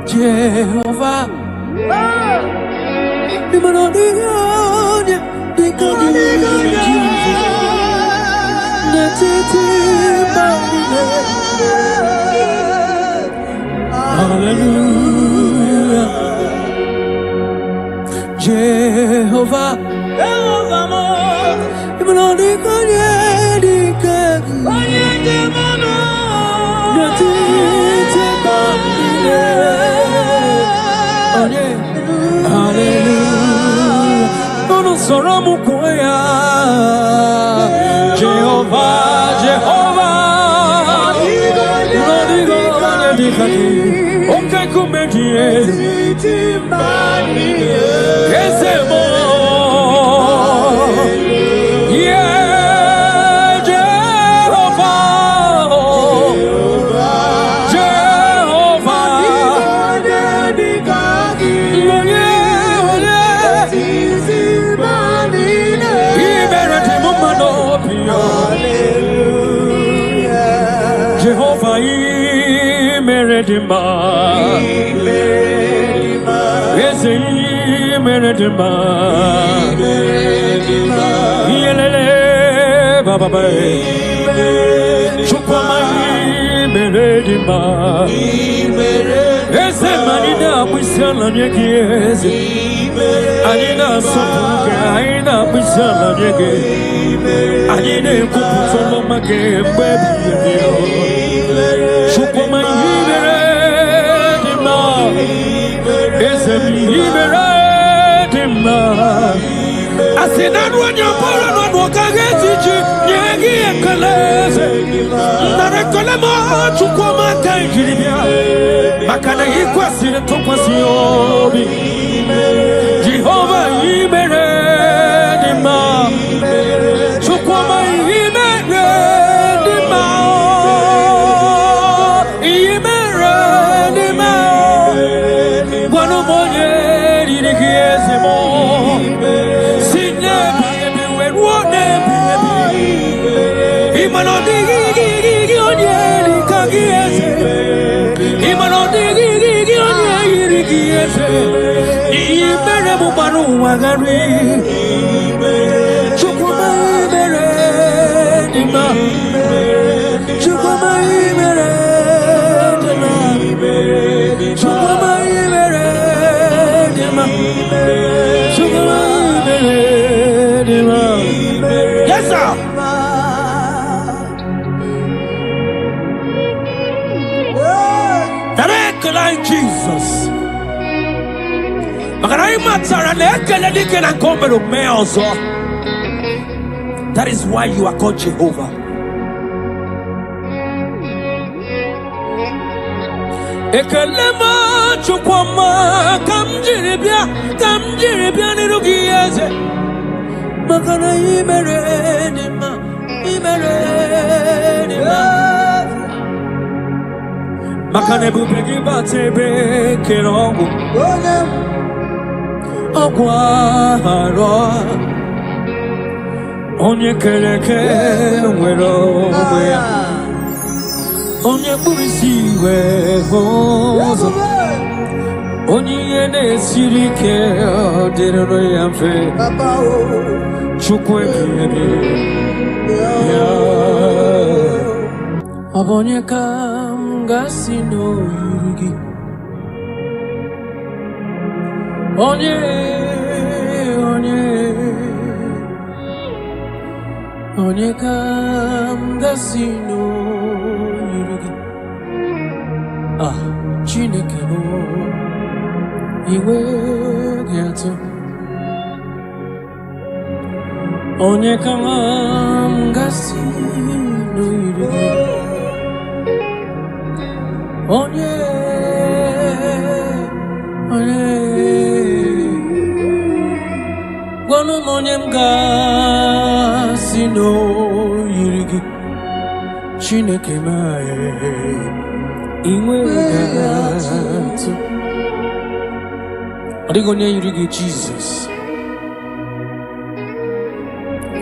Jehovah. Hallelujah. Jehovah. Jehovah, Jehovah, okay, come here. Yes, yeah, Jehovah, Jehovah, Jehovah, Meredima, Meredima, Yelele, Baba, Chupama, Meredima, Ese Manina, Wisala, Yakies, Anina, Sopuka, Aina, Wisala, Yaki, Anina, Kupusoma, baby, Chupama, Meredima, Ese Meredima. I said, that when you're born, not walk against you, Yagi and Kalese. Not a Kalama to come and take it. Makana equasi to Quasiobi. Jehovah, Imeredima. Chukoma, Imeredima. Imeredima. One of more years, yes, sir. Like Jesus. That is why you are called Jehovah. Ekalema chukwama kamjiribia nirugieze makana imeredima makane bubegi batebe kerongo Ogwaro onye kereke nwero ya onye burisi we hozo onye na-esiri ike dịrị ya mfe Chukwu ebighị ya ọ bụ onye ka m ga-asị n'oyiri gị onye ka m ga-asị n'oyiri gị Chineke bụ iwe gị atọ onye ka m ga-asị n'oyiri gị onye gwanụ m onye m ga-asị n'oyiri gị Chineke m inwe gị atọ ọ dịghị onye yiri gị Jesus.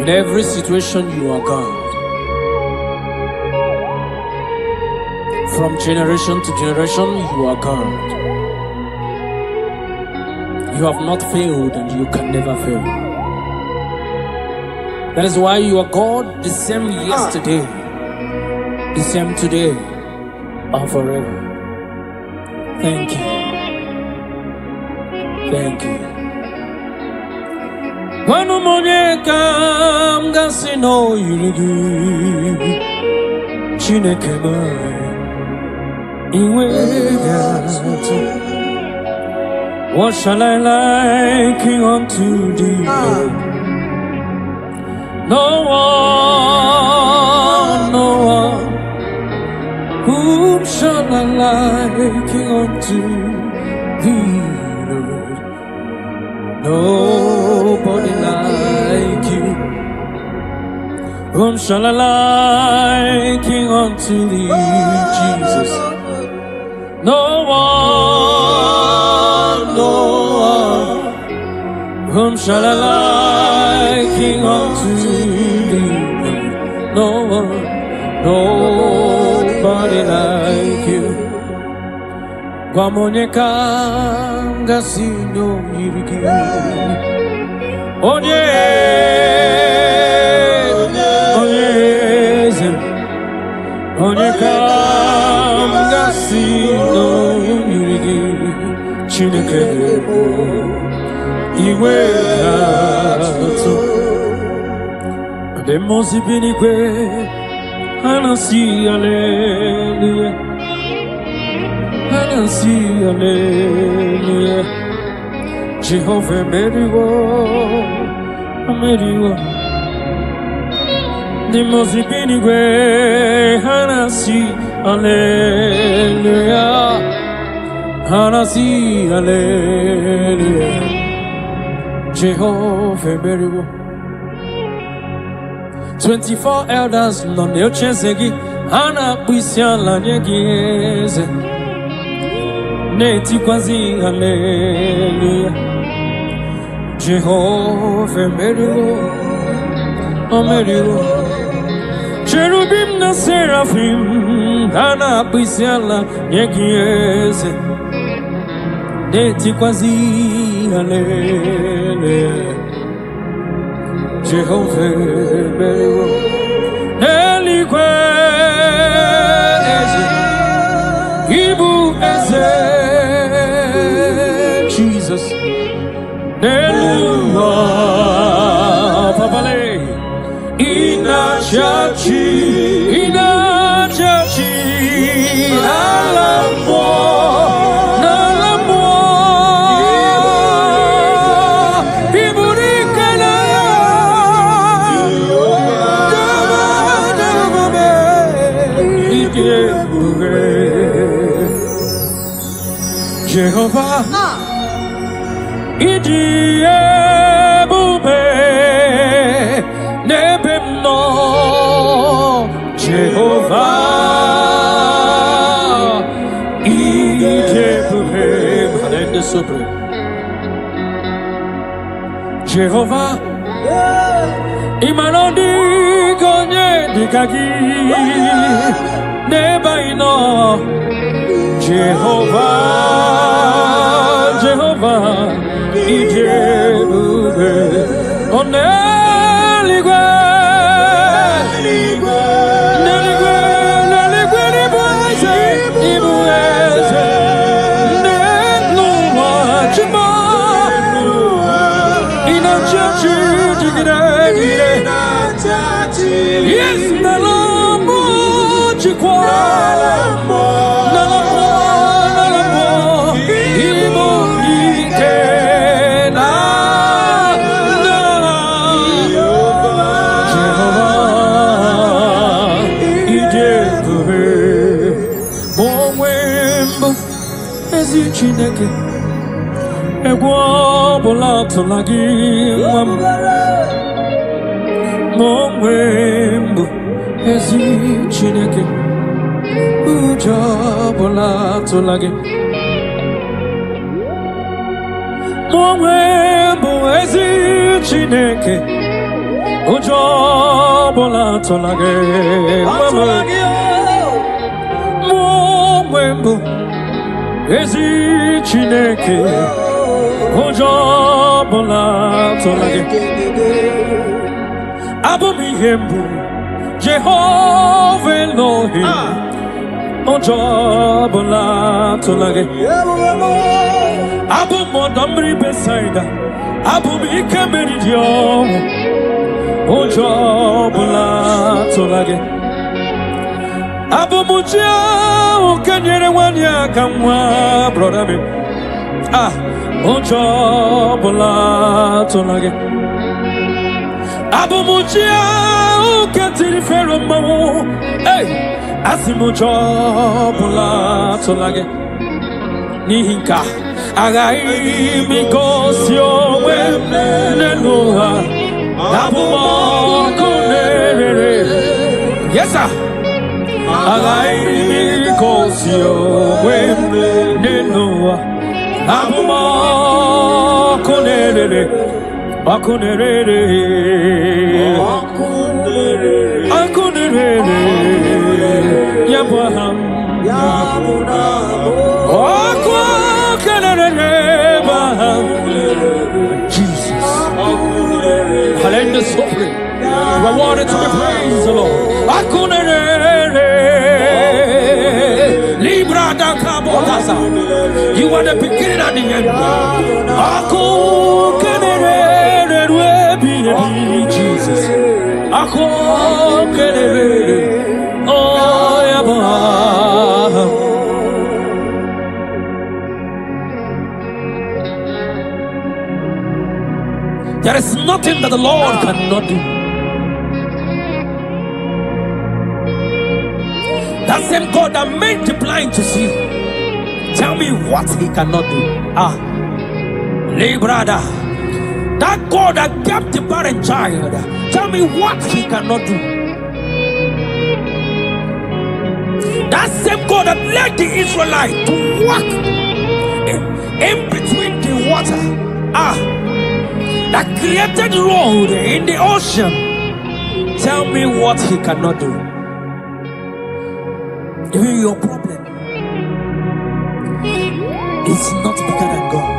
In every situation you are God. From generation to generation you are God. You have not failed and you can never fail. That is why you are God, the same yesterday, the same today, and forever. Thank you. Thank you. When Monie come, gasi no yirigi, Chineke mai, iwe gato. What shall I liken unto thee? No one. Whom shall I liken unto thee, Lord? Nobody like you. Whom shall I liken unto thee, Jesus? No one. Whom shall I liken unto thee? No one, nobody like you. Monie gasi no yirigi. Onye gasi no yirigi. Chineke iwe gato. The most binigwe anasi hallelujah. Anasi hallelujah. Jehovah meriwo. The most binigwe anasi hallelujah. Anasi hallelujah. Jehovah meriwo. 24 elders non ne ochesegi ana kwisiala nyegeze neti kwazi hallelujah. Jehovah meriwo. Cherubim na seraphim ana kwisiala nyegeze neti kwazi hallelujah. Jehovah meriwo. Neligwe eze, Ibu eze, Jesus. Neluwa papale, inachachi, alamo. Jehovah, idi ebube nebemno. Jehovah, idi ebube manende sobre. Jehovah, imanodi gonye dikagi nebaino. Jehovah, Ijebube, Oneligwe, Ibueze, Neluwa, Chima, Inachachi, yes, Nalamu, Chikwa, Chineke egwo bụla tụla gị nwa m ma onwe mbụ ezi Chineke ụjọ bụla tụla gị ma onwe mbụ ezi Chineke ụjọ bụla tụla gị nwa m ma onwe mbụ ezi Chineke Ojobola tolage. Abumihembu Jehovah Elohim. Ojobola tolage. Abumodamri beside. Abumikemeridio. Ojobola tolage. Abumuja ukanyere wanya kamwa brother me. Ojobola tolage. Abumuja ukatiri fero mawo. Hey, asimujobola tolage. Nihinka agai mikosio weneloha. Abumokonere. Yes sir. Agai mikosio weneloha. Abumokonere. Akunere. Akunere. Yabaham. Jesus. Hallelujah, suffering. Rewarded to be praised, the Lord. Libra da Kabotasa. You are the beginning and the end. Jesus. Oh, Yabah. There is nothing that the Lord cannot do. That same God that made the blind to see, tell me what he cannot do. Brother, that God that kept the barren child, tell me what he cannot do. That same God that led the Israelites to walk in between the water, that created road in the ocean, tell me what he cannot do. Even your problem is not bigger than God.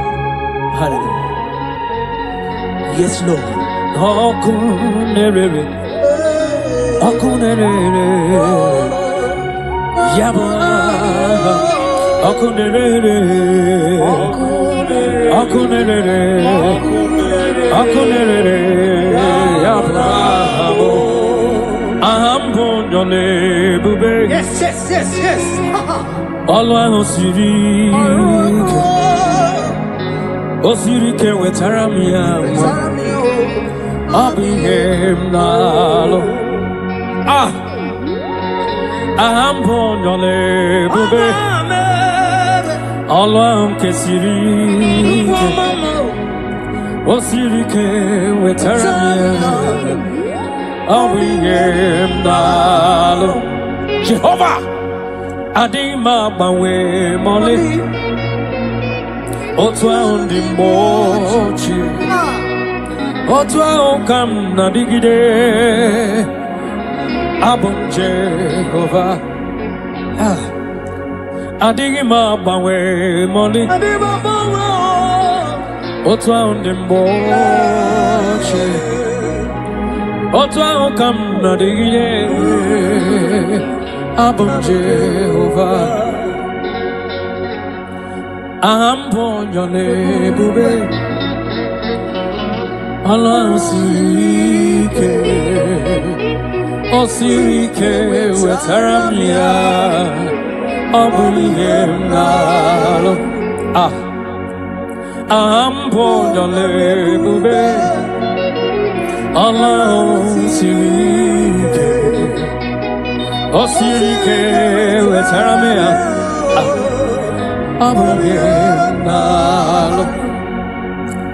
Hallelujah. Yes, Lord. Okunere. Yaba. Okunere. Yes. Always Osirike wetaramia Abihem nalo Ahambonyole bube Alwam kesirike Osirike wetaramia Abihem nalo Jehovah Adima bawe mole Otwa undi mochi Otwa ukam na digide Abon Jehovah Adigima bawe moli Otwa undi mochi Otwa ukam na digide Abon Jehovah Ambonyole bube Alasike Osirike wetaramia Abuliem nalo Ambonyole bube Alasike Osirike wetaramia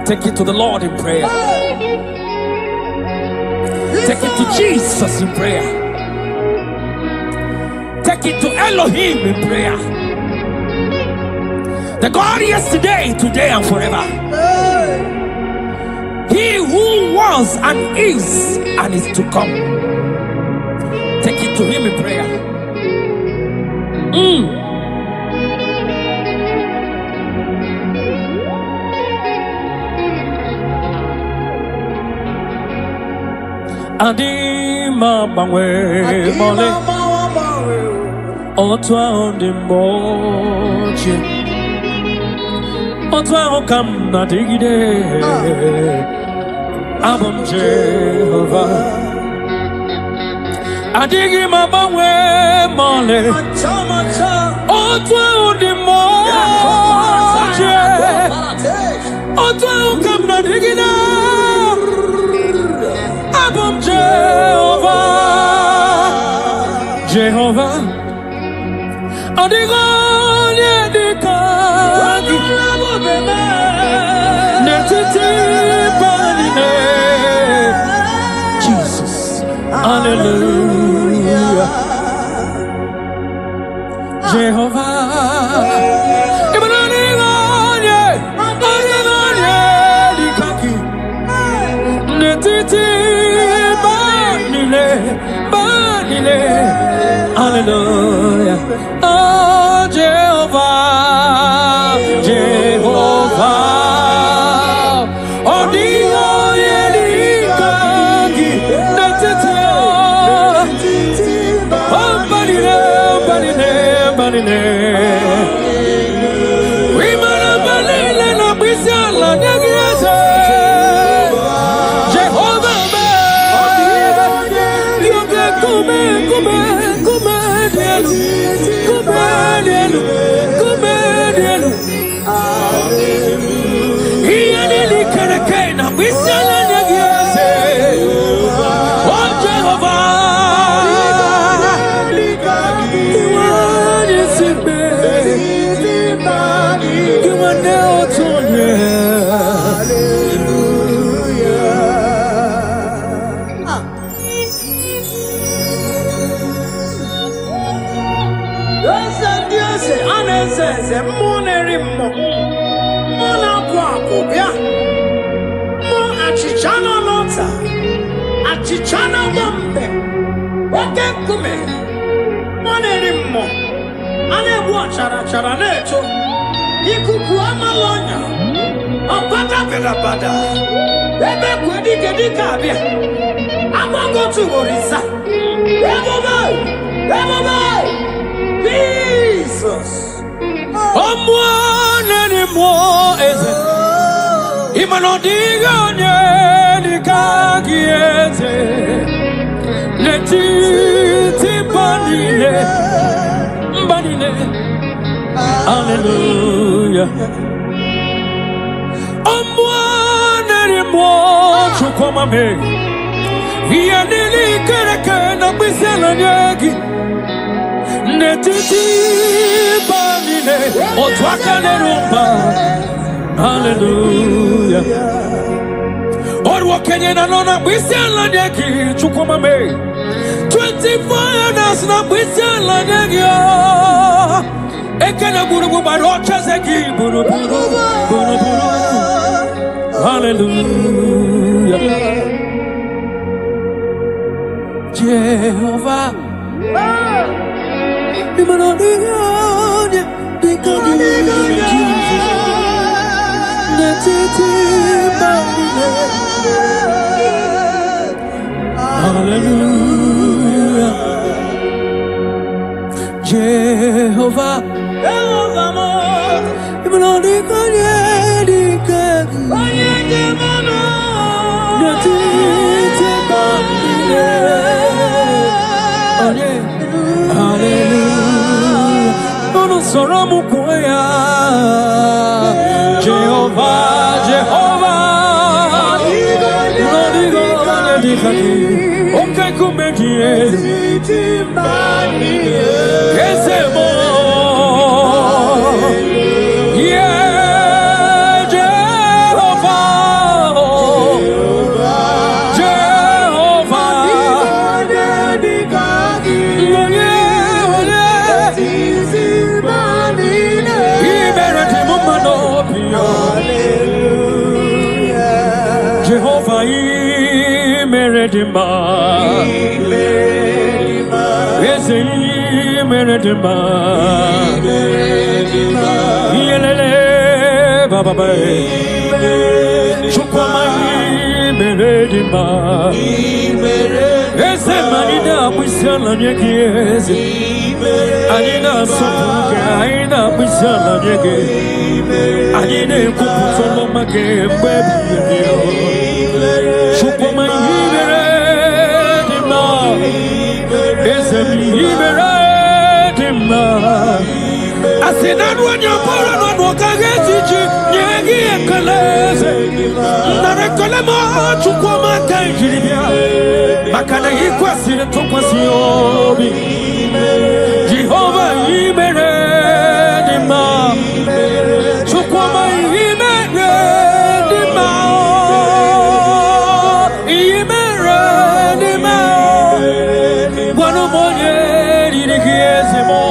Take it to the Lord in prayer. Take it to Jesus in prayer. Take it to Elohim in prayer. The God yesterday, today, and forever. He who was and is to come. Take it to him in prayer. Adima bangwe mole Otwa ondi moche Otwa okam na digide Abam Jehovah Adima bangwe mole Otwa ondi moche Otwa okam na digide Abam Jehovah, Adigonye dikagi, netiti banine, Jesus, Hallelujah, Jehovah, Adigonye dikagi, netiti banine. Hallelujah. Oh, Jehovah, Jehovah. Oh, Dio, Yelikangi, Natetio. Oh, Banine. We Marabalile, no Bisala, Nagiasa. Jehovah, Come. Achichana bombe, oke kume, monerimo, ane chara neto, ikuku amalonya, opata bada, ebe kwedi kabia, amago tu orisa, everybody, Jesus, monerimo eze, imanodigonye. Banine, Hallelujah. Chukoma me, via nili kereke na bisela nyegi. Netiti banine, otwaka nerumba. Hallelujah. Orwa Kenya na nona bisela nyegi chukoma me. 24 hours na bisela nyegi. Ekena buru barocha zegi buru. Hallelujah. Jehovah. Hallelujah. Jehovah. imeredima. Ese manina mwisala nyegeze. Anina sofuke aina mwisala nyege. Anine kuputolo make mbebi yo. Chukuma imeredima. Ese imeredima. Asinadu anyapora no kagetichi nyegi ekaleze. Narekolema chukwa makanjiribia. Makana ikwasire tokwasiyobi. Jehovah imeredima. Chukwa imeredima. Imeredima. Wano monye dirikiezemo.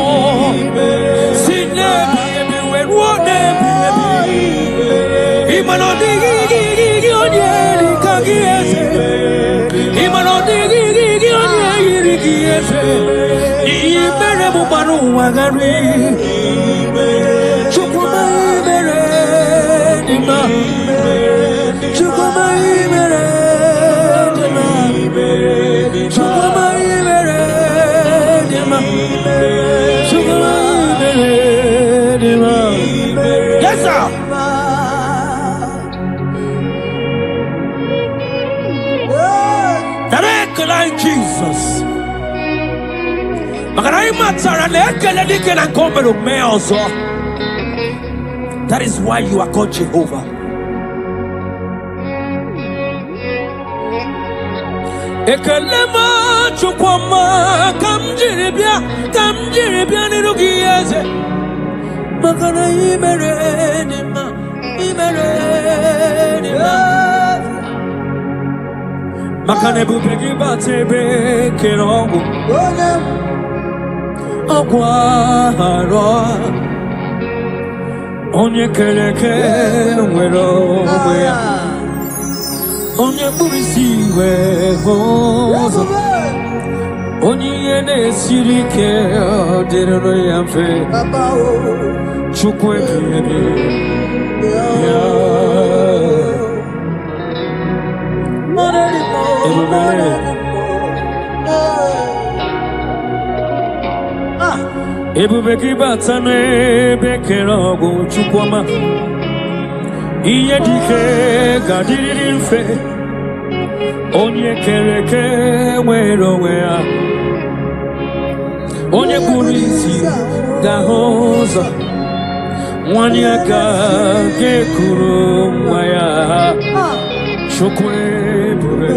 Yes, sir. Like Jesus. That is why you are called Jehovah. Ekalema chukwama kamjiribia nirugieze. Makana imeredima. Makane bupegi batebe kerongo. Aguaro. Onye kereke wero wea. Onye burisi we hozo. Onye yene sirike derero yamfe. Chukwe biyebi. Ebubeki batane bekerogo chukwama. Iye dike gadiri mfe. Onye kereke wero wea. Onye burisi dahoza. Wanyaka gekuru mwaya. Chukwe bure.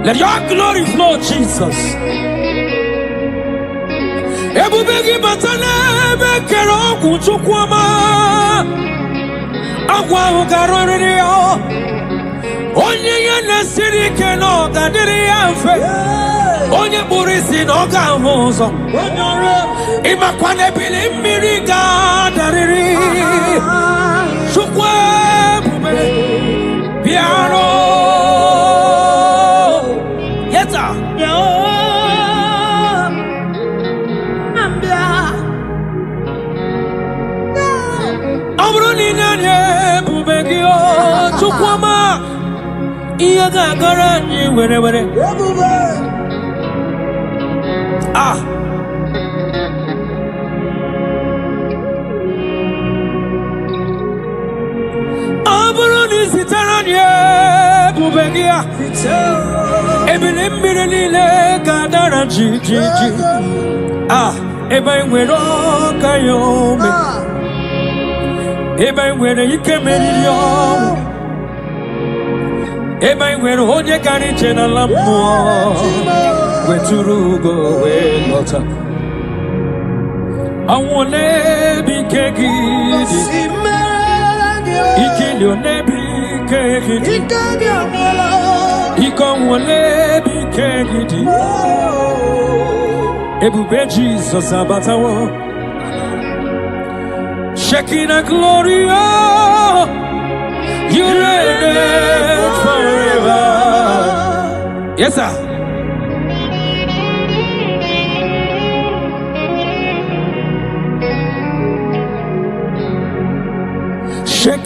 Let your glory flow, Jesus. Ebubegi batane bekero kuchukwama. Agwa ugarore yo. Onye yene sirike no gadiri yanfe. Onye burisi no gahozo. Imakwane bili miriga dariri. Chukwe bube piano. Yeta. Amruni nanye bubegi o chukwama. Iya gagara ni were. Ah. Amruni sitaranye bubegia. Ebile nile gadara ji. Ah. Eba nwero kayome. Eba nwere ike meriri ọnwụ. Eba nwere onye gara ije n'ala mmụọ. Weturu ugo wee lọta. Ọnwụ ole bụ ike gị dị. Ikili ole bụ ike gị dị. Ike ọnwụ ole bụ ike gị dị. Ebube Jesus abatawo. Shekinah glory, oh, you reign forever. Yes, sir.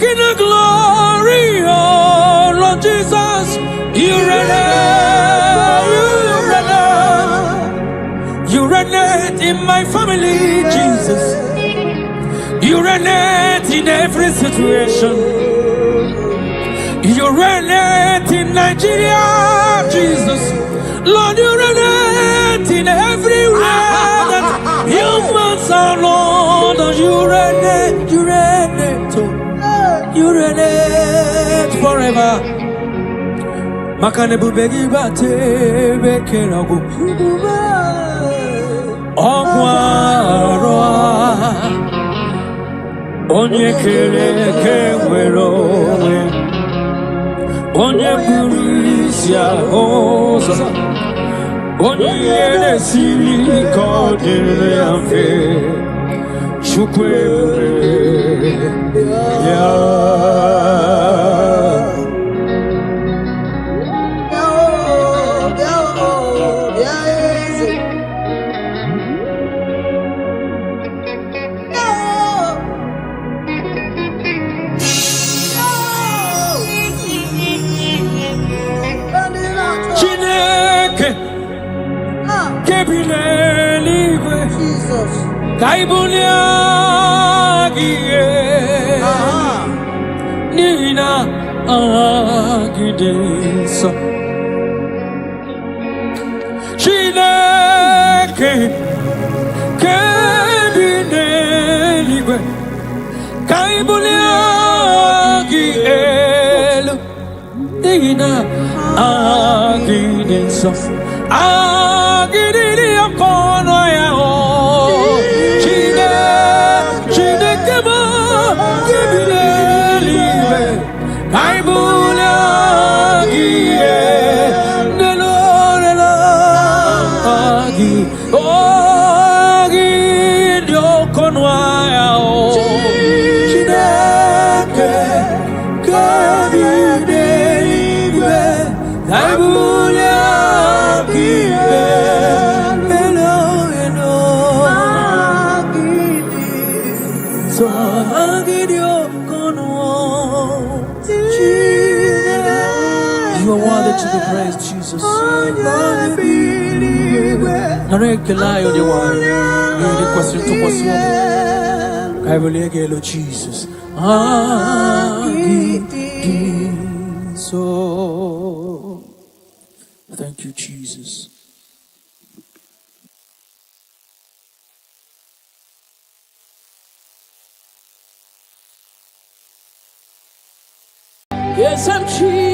King of glory, oh Lord Jesus, you reign, you reign in my family, Jesus. You reign in every situation. You reign in Nigeria, Jesus. Lord, you reign in everywhere that humans are, Lord. You reign, you reign forever. Makane bubegi bate bekerago. Ogwaro onye kere kewero onye burisia oza onye yere siri kodere amfe shukwe ya Kaibuliagie Nina Agidisa Chineke Kebineligwe Kaibuliagie Nina Agidisa Agidili Akono Yao To be praised, Jesus. Narekelai on the one. The question to us. I will again, Jesus. So thank you, Jesus. Yes, I'm Jesus.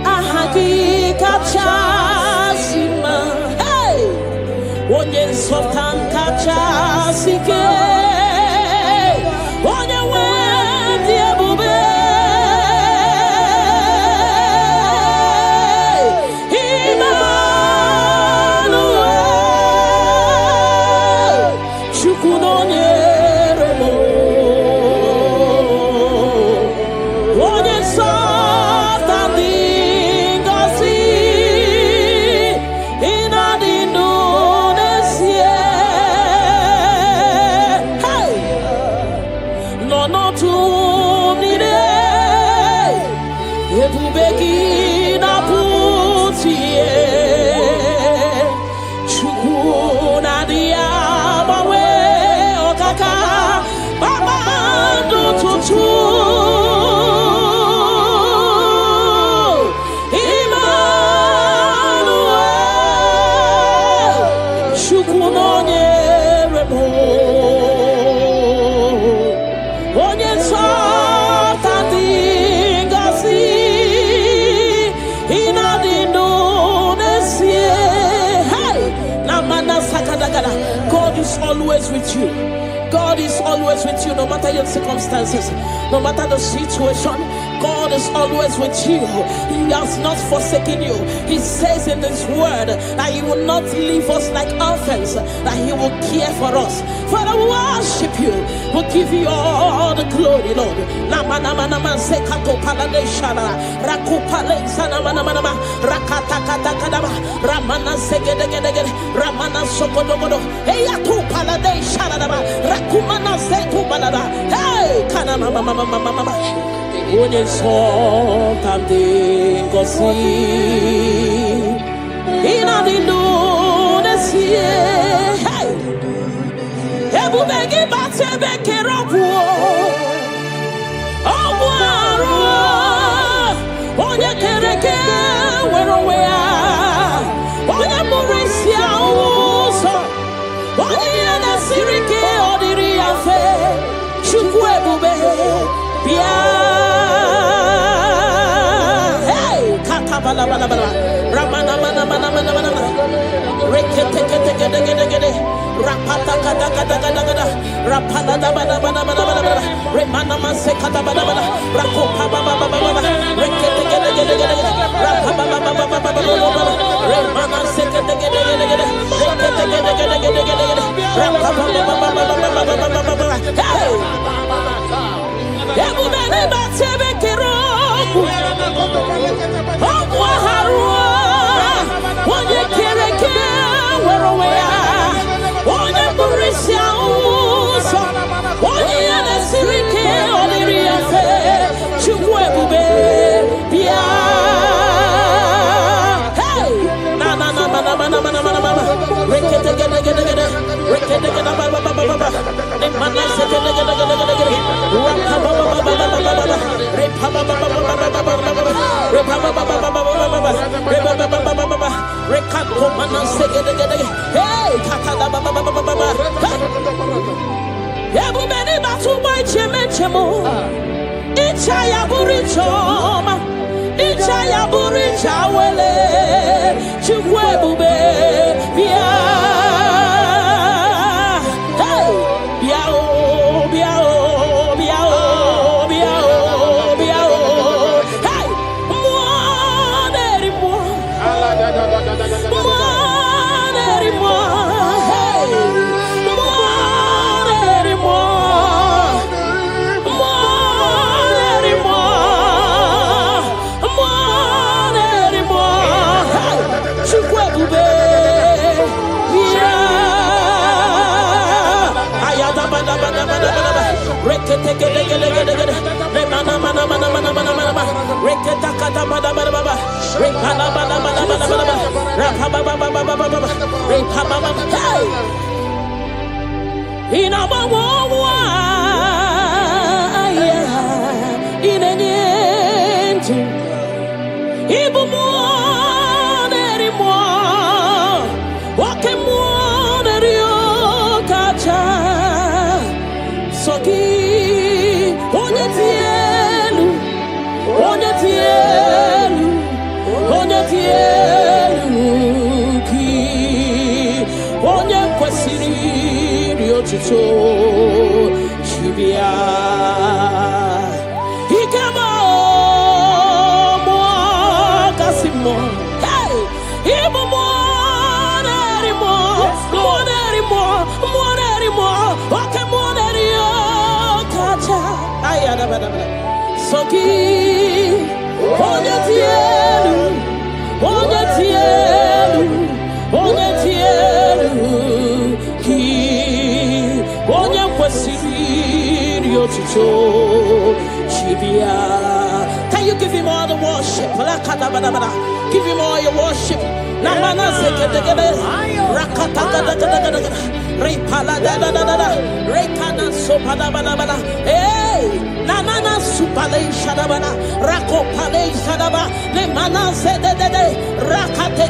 Ahaki kachasima. Hey, onye sultan kachasike. Onye wendi ebube. Emmanuel, chukunonye remo. God is always with you. God is always with you, no matter your circumstances, no matter the situation. God is always with you. He has not forsaken you. He says in His word that He will not leave us like orphans, that He will care for us. Father, we worship you. We'll give you all the glory, Lord. Ramana palade shalada rakumana zetu balada. Hey, kana mama. Onye so tamde ngosi. Ina dilu nesie. Hey, ebu begi bate beke robuo. Obuaro. Onye kereke werowea. Onye murisia uso. Onye na sirike odiri afe. Chukwu ebube bia. Hey, kaka bala. Ramana mana. Rekete gede. Rapata gada. Rapala da. Remana maseka da. Rakopa baba. Rekete gede. Rapapa Remana seka gede. Rekete gede. Rapapa. Hey! Ebu bene batebe kerobu. Obwa harua. Onye kereke werowea. Onye burisia uso. Onye yane sirike oniri afe. Chukwu ebube bia. Hey! Na. Rekete gede. Rekete gede baba. Remana seka gede. Ichaya buricha wele chukwu ebube bia. Hey, bia o. Hey, Can you give him all the worship? Give him all your worship. Hey, Nanana Supale Shadabana, Rako Pale Shadaba, Lemana Zede, Rakate,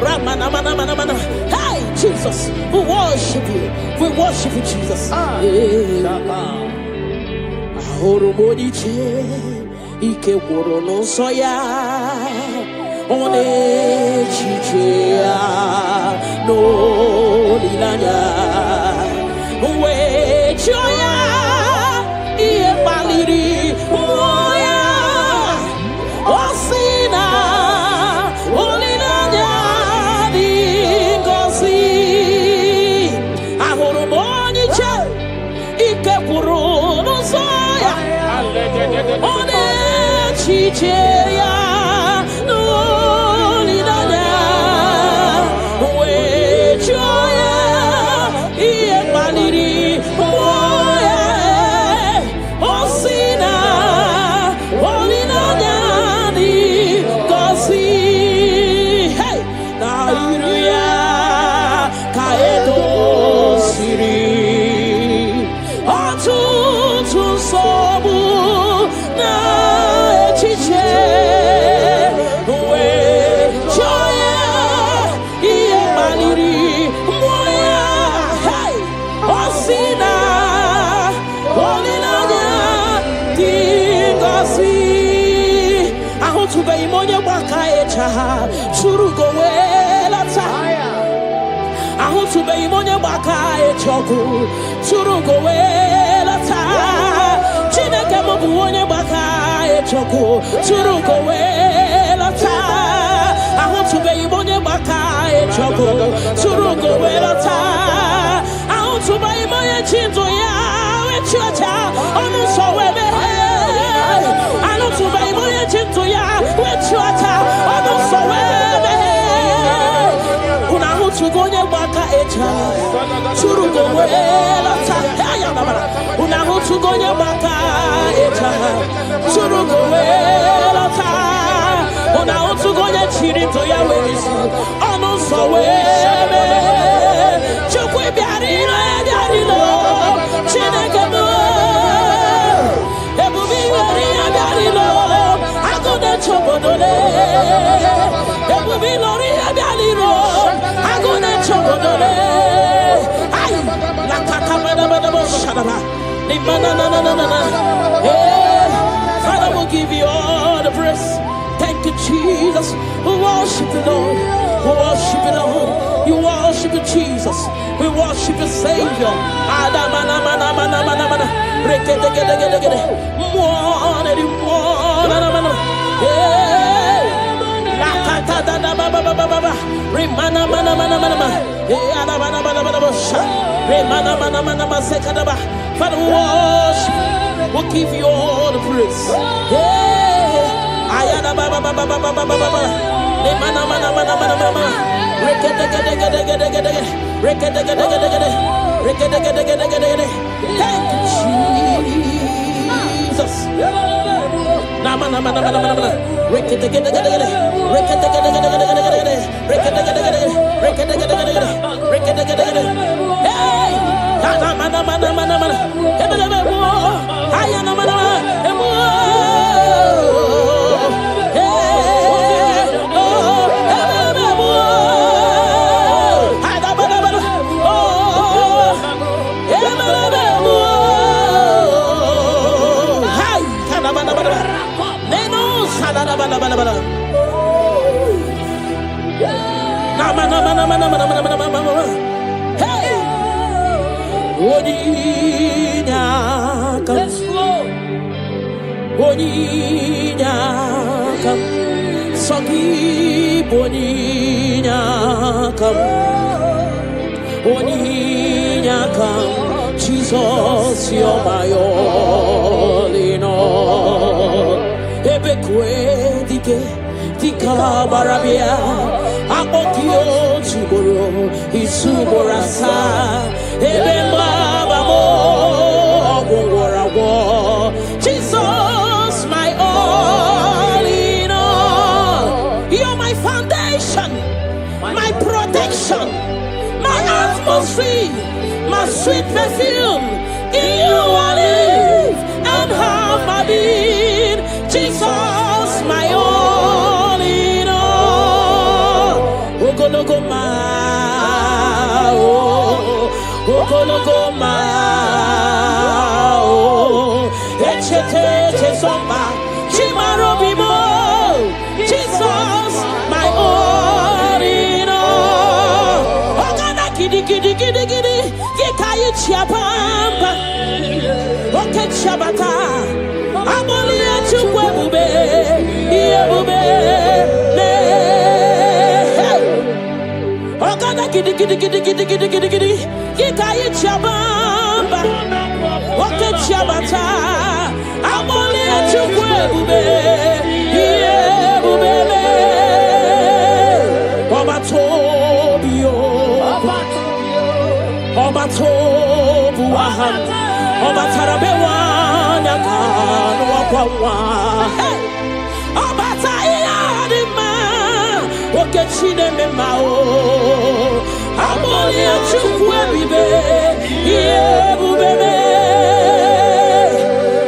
Ramana. Hey, Jesus, we worship you. We worship you, Jesus. Ahoromoniche, Ike Worono Soya, One Chichia, no Lilanya, We Choya, Ie Baliri, Moya, Osina, Olilanya, Dingosi, Ahoromoniche, Ike Worono Soya. One chicheya no lidanya we choya I Churugo welata. Ahu to be monya baka e choku. Churugo welata. Chineke mobu monya baka e choku. Churugo welata. Ahu to be monya baka e choku. Churugo welata. Ahu to be monya chinto ya we chocha. Onu so webe. Ahu to be monya chinto ya we chocha. Onu so webe. Unahu to gonya baka e choku. Churugo welata. Unahu to gonya baka e choku. Churugo welata. Unahu to gonya chinto ya we onu so webe. Chukwe biarilo e biarilo. Chineke mo. Ebubi wari e biarilo. Agone chobodole. Ebubi lori e biarilo. Agone chobodole. Ay, la kakamada bada shadaba. Ni mana. Father will give you all the praise. Thank you, Jesus. We worship you, Lord. We worship you, Lord. You worship you, Jesus. We worship you, Savior. Father, we worship. We'll give you all the praise. Ayana baba baba baba baba baba. Ne mana. Thank you, Jesus. Na mana. Hey, mana. Ayana mana. Boninya Saki boninya Jesus you're my only Lord. Ebekwe dika barabia akokio chiboro isuborasa ebemba mo ogwarawo Jesus my all in all. You're my foundation, my protection, my atmosphere, my sweet perfume. In you I live and have my being. Jesus, my all in all. Ogologoma, Ogologoma, Echete Somba, Chimarobimo. Jesus, my all in all. Ogana gidi, Yekayi Chiapamba, Oke Chabata, Amolia Chukwebube, Yebube, Ogana gidi, Yekayi Chiapamba, Oke Chabata, Amolia Chukwebube, Yebube, Obatobu wahan, Obatarabewa nyakano wakwawa. Obatayadima, Okechine memao, Amolia chukwebibe, Yebubebe.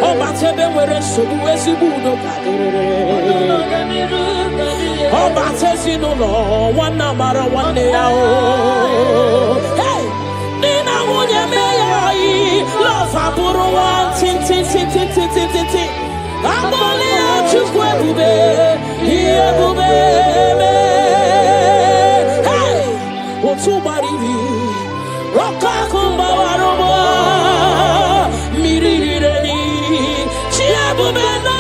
Obatebe were sobu esibudo kadere. Obatesi no lo, wana mara wane yao. Hey! Nina wunya meyai, love aburu wan tin. Amoli achukwe bube, hiye bube me. to Baribi, Rokakumba Warobo, Mirireni, Chiabumena,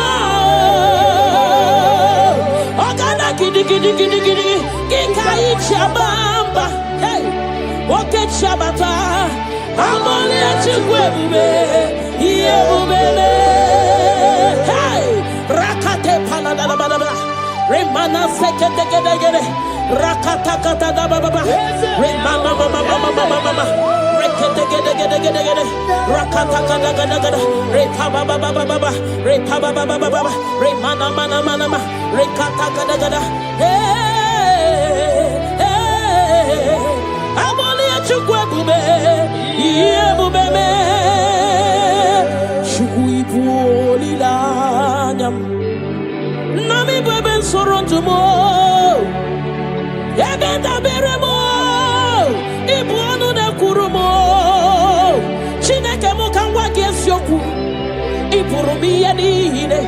Ogana Gidi, Gikai Chabamba, hey, Woke Chabata, Amole Chugwebe, Yebubele, hey, Rakate Paladababa. Remana sekete rakata kata da baba remana mama rekete gede rakata kata gada repa baba repa baba remana mana rekata gada hey amoni achukwe bube ye bube me chukui bulila nyam nami bebe soronto mo ebenda beremo ibuonu na kurumo chineke mo kangwa gesioku iburumi yedine.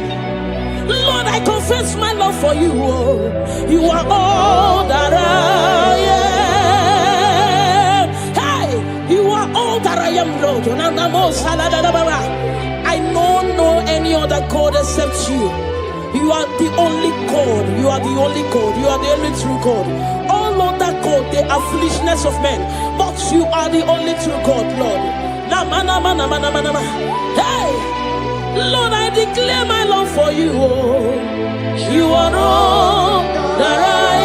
Lord, I confess my love for you. You are all that I am. Hey, you are all that I am, Lord. I know any other God except you. You are the only God. You are the only God. You are the only true God. All other God, they are foolishness of men. But you are the only true God, Lord. Hey, Lord, I declare my love for you. You are all that I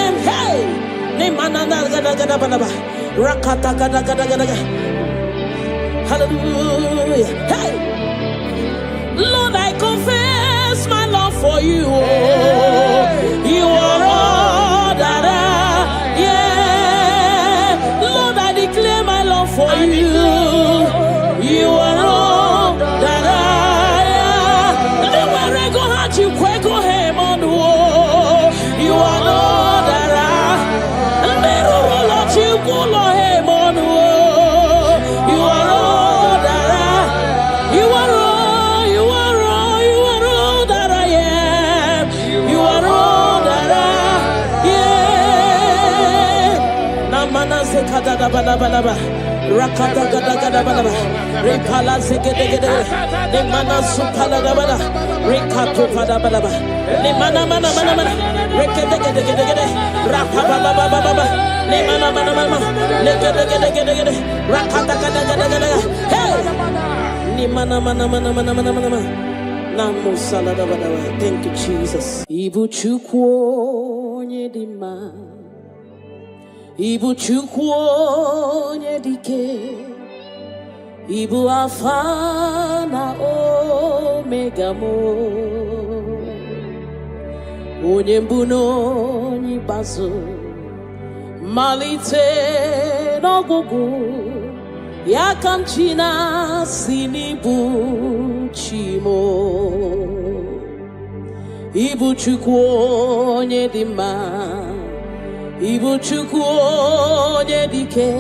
am. Hey, hallelujah. Hey. Lord, I confess my love for you. You are all that I am. Lord, I declare my love for you. You are all that I am. Anywhere I go, heart you quick go him on the wall. You are all that I am. Never let you go him on the wall. You are all that I am. You are all. Rakata gada gada bada repala segede gede ne mana supala da bada rekato pada bada ne mana rekede gede gede rapa baba baba ne mana ne gede gede rakata gada gada hey ne mana namu sala da bada. Thank you, Jesus. Ibu chukwu onye di mma, Ibu chukwu onye dike, Ibu alfa na omega mo, onye mbụ na onye ikpeazụ, malite n'ọgwụgwụ, ya ka m ji na-asị n'ịbụ chi mo. Ibu chukwu onye dị mma, Ibu chukwu onye dike,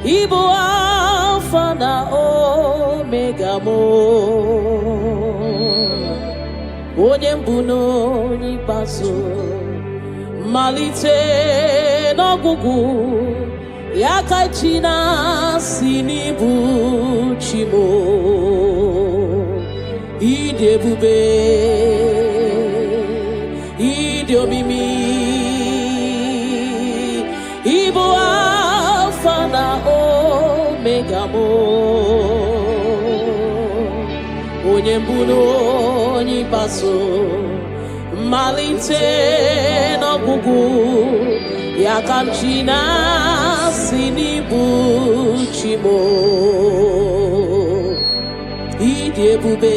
Ibu alfa na omega mo, onye mbụ na onye ikpeazụ, malite n'ọgwụgwụ, ya ka chi na-asị n'ịbụ chi mo. Ịdị ebube, ịdị omimi, Ibu alfa na omega mo, onye mbụ na onye ikpeazụ, malite n'ọgwụgwụ, ya ka m ji na-asị n'ịbụ chi mo. Ịdị ebube,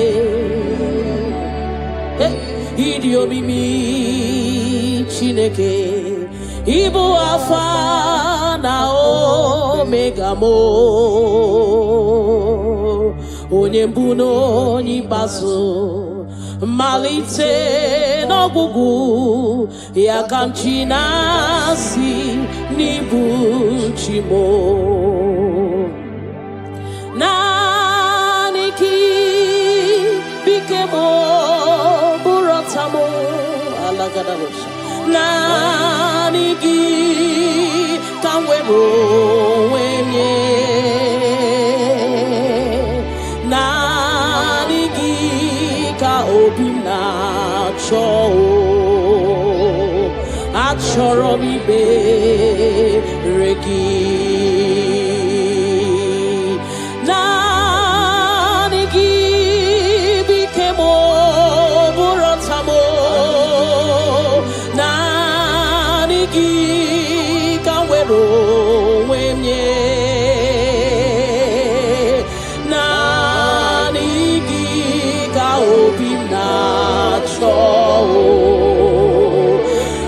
ịdị omimi Chineke, Ibu alfa na omega mo, onye mbụ na onye ikpeazụ, malite n'ọgwụgwụ, ya ka m ji na-asị n'ịbụ chi mo. Naanị gị bike mo bụrụ ọta mo, alagadabosha. nanigi kanwero wenye nanigi ka obina cho achoro mi be regi nanigi bikemo burotamo nanigi kanwero wenye nanigi ka obina cho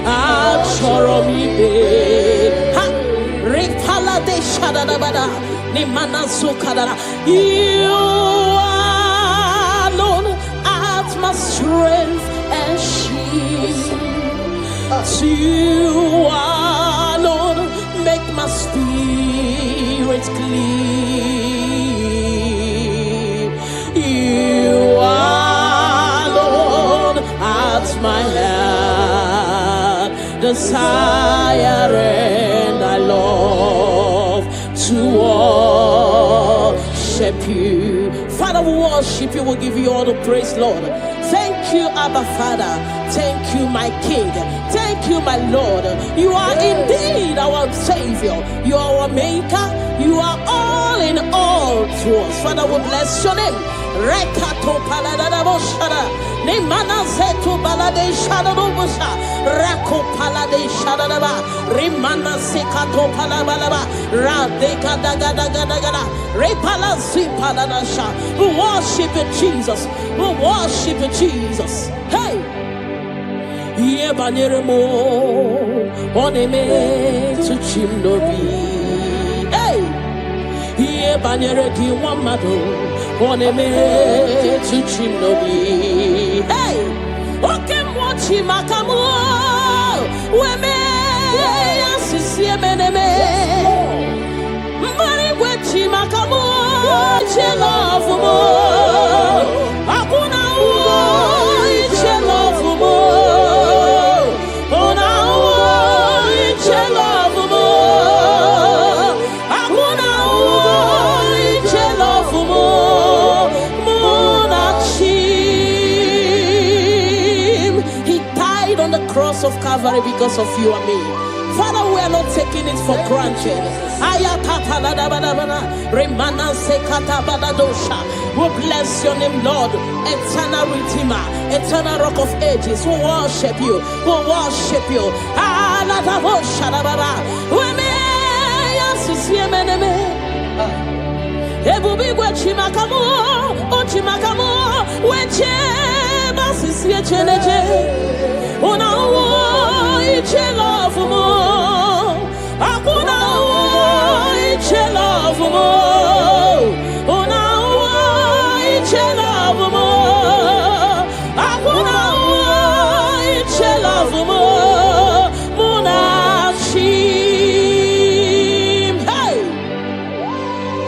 achoro mi be ha ripala de shadadabada ni manasukadara. You alone art my strength and shield. You alone make my spirit clean. You alone art my heart desire, and I love to worship you. Father, we worship you. We'll give you all the praise, Lord. Thank you, Abba Father. Thank you, my King. Thank you, my Lord. You are indeed our Savior. You are our Maker. You are all in all to us. Father, we bless your name. Rekato paladadaboshara. Nemana zetu balade shadadobosha. Rako palade shadadaba. Rimana sekato palabalaba. Radeka dagadagada. Repala zipaladasha. We worship you, Jesus. We worship you, Jesus. Hey! Ye baniremo oneme to chimnobi. Hey! Ye banere ki wamado oneme to chimnobi. Hey! Oke mochi makamu weme asisi meneme. Mari wechi makamu chelofumo. Akuna chelofumo. Cross of Calvary because of you and me. Father, we are not taking it for granted. We bless your name, Lord. Eternal Redeemer, eternal Rock of Ages. We worship you. We worship you. Una iche love mo, akuna iche love mo. Una iche love mo, akuna iche love mo. Muna chim, hey.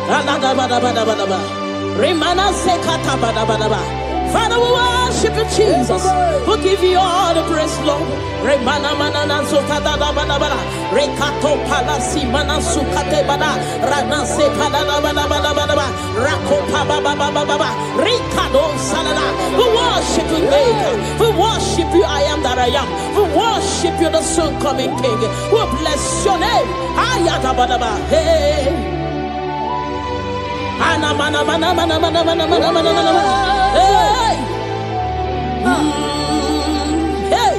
Alada bada bada bada bada. Remana sekata bada bada bada. Father, we worship you, Jesus. We give you all the praise, Lord. Remana manana sukata da bana bana. Rekato palasi mana sukate bana. Rana se bana bana bana bana. Rako pa ba ba ba ba ba. Rikado salada. We worship you, Maker. We worship you, I am that I am. We worship you, the soon coming King. We bless your name. Ayata bana ba. Hey. Ana mana mana mana mana mana mana mana mana. Hey. Hey.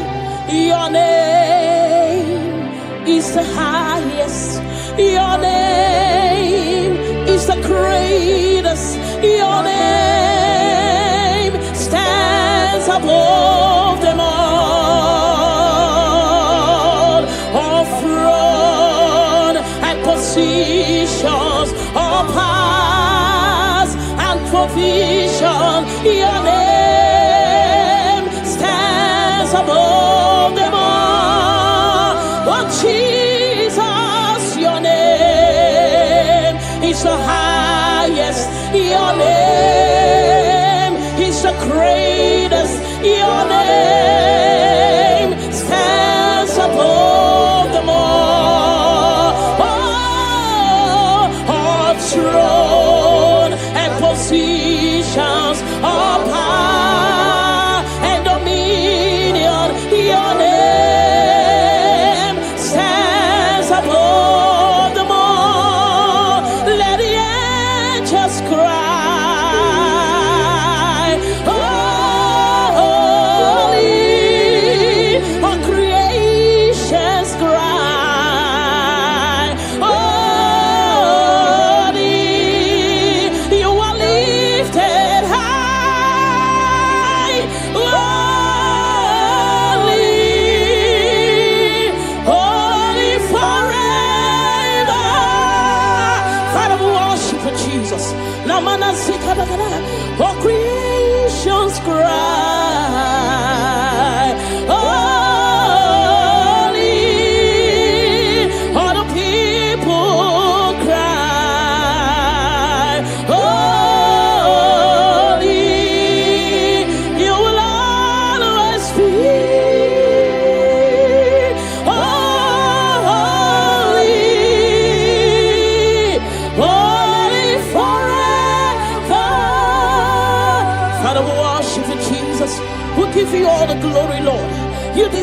Your name is the highest. Your name is the greatest. Your name stands above them all. All throne and positions, all powers and provision. Your name stands above them all. Oh Jesus, your name is the highest. Your name is the greatest. Your name stands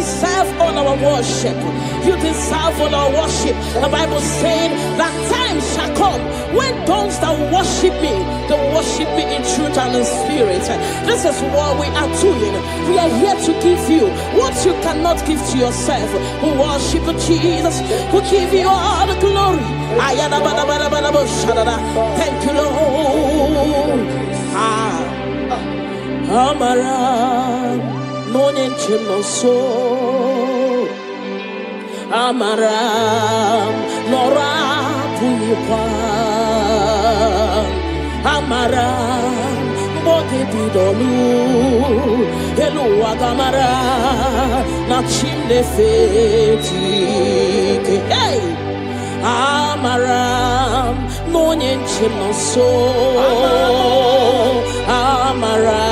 deserve all our worship. You deserve all our worship. The Bible saying that time shall come when those that worship me, they worship me in truth and in spirit. This is what we are doing. We are here to give you what you cannot give to yourself. We worship Jesus. We give you all the glory. Thank you, Lord. Amara Monie Chimoso Amara Nora Puipa Amara Bote Bidolu Hello Agamara Na Chimne Feti Hey Amara Monie Chimoso Amara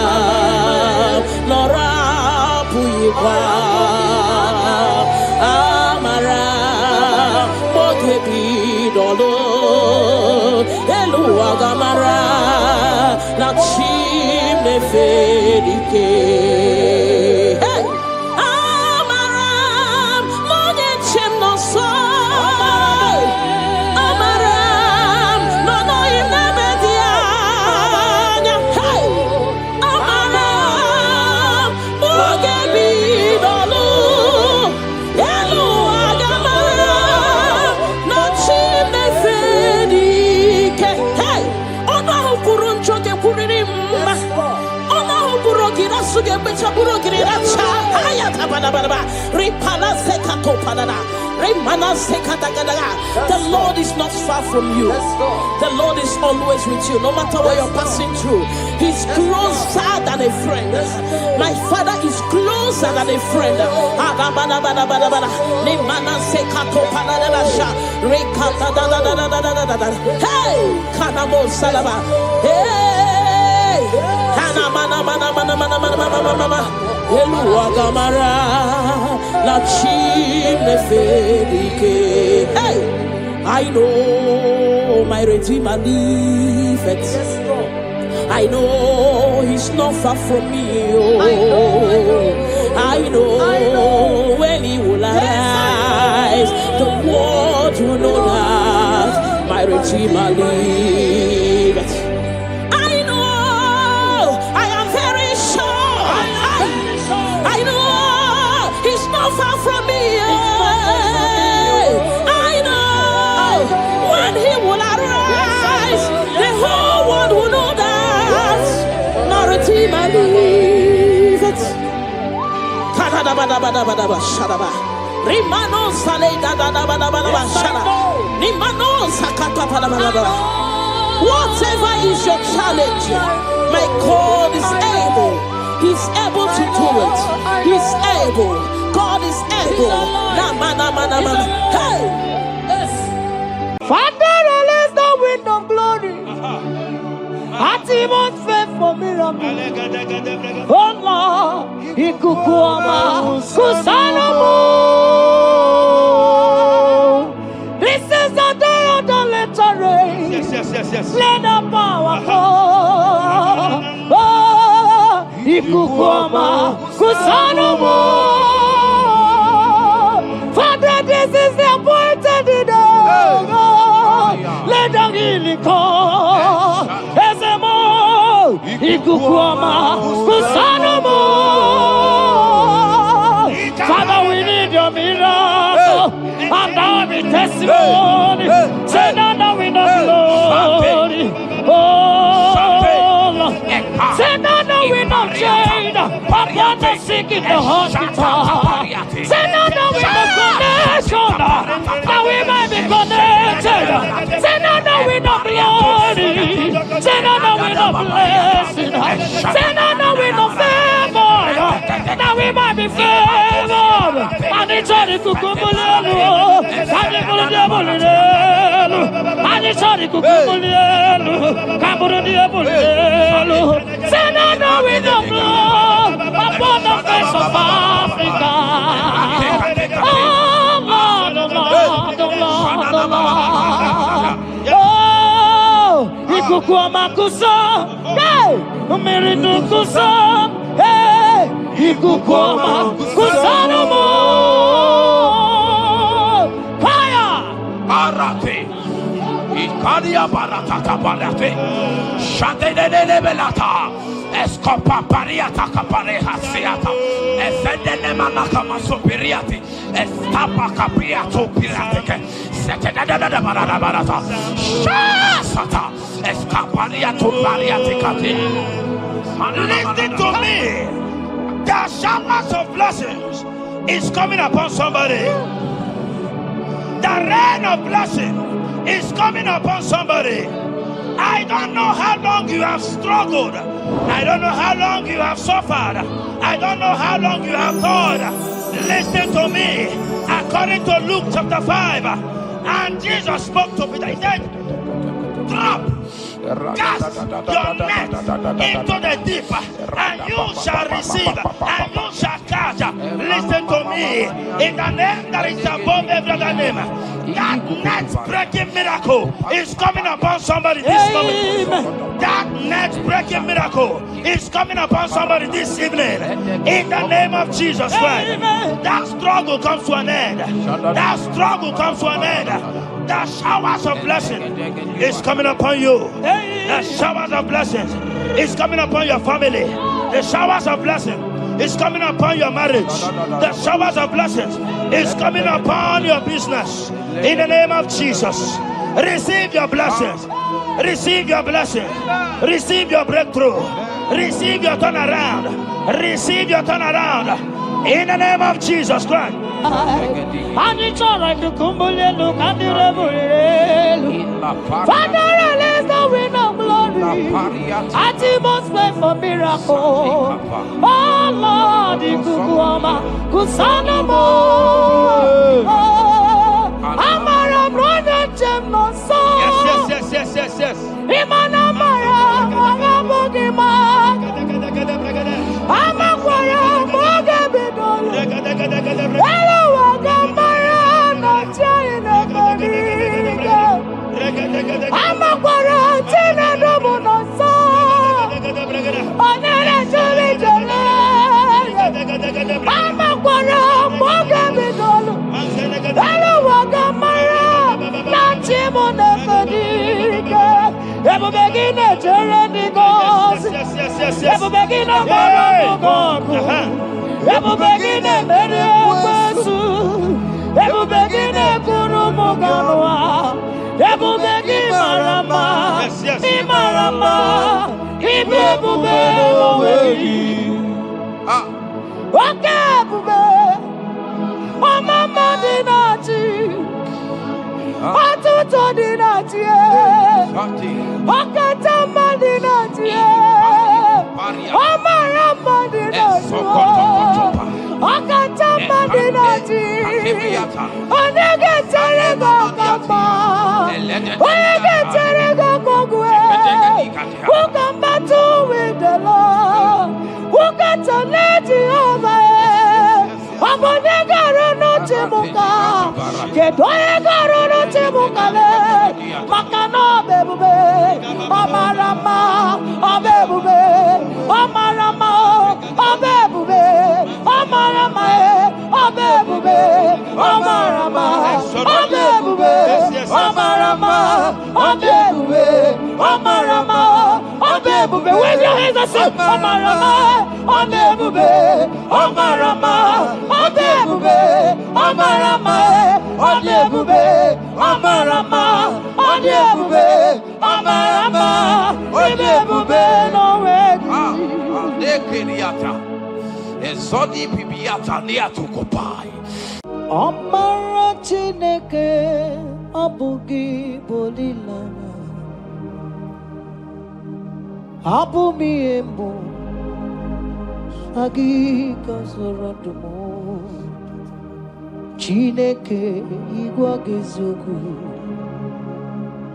Nora Puipa Amara Botebi Dolo Elu Agamara Na Chimne Fedike Hey Amara Monie Chimoso The Lord is not far from you. The Lord is always with you, no matter what you're passing through. He's closer than a friend. My Father is closer than a friend. Hey, Kanamo Salaba. Hey, Elua Gamara, La Chimne Fedike. Hey, I know my Redeemer liveth. I know He's not far from me. Oh, I know when He will arise, the world will know that my Redeemer liveth. Far from me, I know when He will arise, the whole world will know that my Redeemer liveth. Whatever is your challenge, my God is able. He's able to do it. He's able. God is able. Hey! Father, release the wind of glory. Atmosphere for miracle. Oh Lord, Ikukuama, Kusanamu. This is the day of the letter rain. Yes. Let the power fall. Oh, Ikukuama, Kusanamu. Father, this is the appointed day. Let the healing come. Ezemo, Ikukuama, Kusanomo. Father, we need your miracle. And now we testimony. Send on the wind of glory. Oh, send on the wind of change. Upon the sick in the hospital. Send on the wind of connection. That we might be connected. Send on the wind of glory. Send on the wind of blessing. Send on the wind of favor. That we might be favored. And it's all the kukumulelu. And it's all the diabolelu. And it's all the kukumulelu. Kaburu diabolelu. Send on the wind of blood upon the face of Africa. Oh Lord, oh Lord, oh Lord, oh Lord. Oh, Ikukuama kusa, hey, Miridu kusa, hey, Ikukuama kusa no more. Maria Baratata Balate, Shadene Belata, Escopa Pariata Capareha Seata, Efendene Manakama Superiati, Estapa Capriato Pirate, Setadada Barada Barata, Shasata, Escapariato Pariati Cati. Listen to me. The showers of blessings is coming upon somebody. The rain of blessing is coming upon somebody. I don't know how long you have struggled. I don't know how long you have suffered. I don't know how long you have thought. Listen to me. According to Luke chapter 5, and Jesus spoke to Peter. He said, drop, cast your net into the deep, and you shall receive, and you shall catch. Listen to me. In the name that is above every other name, that net breaking miracle is coming upon somebody this moment. That net breaking miracle is coming upon somebody this evening. In the name of Jesus Christ, that struggle comes to an end. That struggle comes to an end. The showers of blessing is coming upon you. The showers of blessings is coming upon your family. The showers of blessing is coming upon your marriage. The showers of blessings is coming upon your business. In the name of Jesus, receive your blessings. Receive your blessings. Receive your breakthrough. Receive your turnaround. Receive your turnaround. In the name of Jesus Christ. Father, release the wind of glory. Atmos pray for miracle. Oh Lord, Ikuguama, Kusanamo. Amara brother Jemno so. Yes. Imana Mara, Magabogima. Amakwara, Magabidolo. Hello, Wagamara, not China. Amakwara, Tina Domono so. Onere Juli Jole. Amakwara, Magabidolo. Hello, Wagamara, not Chimona Fadiga. Ever begin a journey goes. Ever begin a Marago. Ever begin a Mediasu. Ever begin a Kurumoganoa. Ever begin Marama. Imarama. Ibebube. Okay, Bube. Oh, Mama Dinati. Atuto Dinati. Okatama Dinati. Omarama Dinati. Okatama Dinati. Onegeterego Kapa. Onegeterego Kogwe. Who come battle with the Lord? Who got to let you over? Abonegaro no Timuka. Kedoegaro no Timukale. Makano bebube. Omarama. Obebube. Omarama. Obebube. Omarama. Obebube. Omarama. Obebube. Omarama. Obebube. Omarama. Obebube. Wave your hands and say Omarama. Obebube. Omarama. Obebube. Omarama. Obebube. Omarama. Obebube. Omarama. Obebube. No way. Ezodi pibiata niatukopai. Amara Chineke abugi bolilana. Abumi embo sagi kasorodumo. Chineke igwagezogu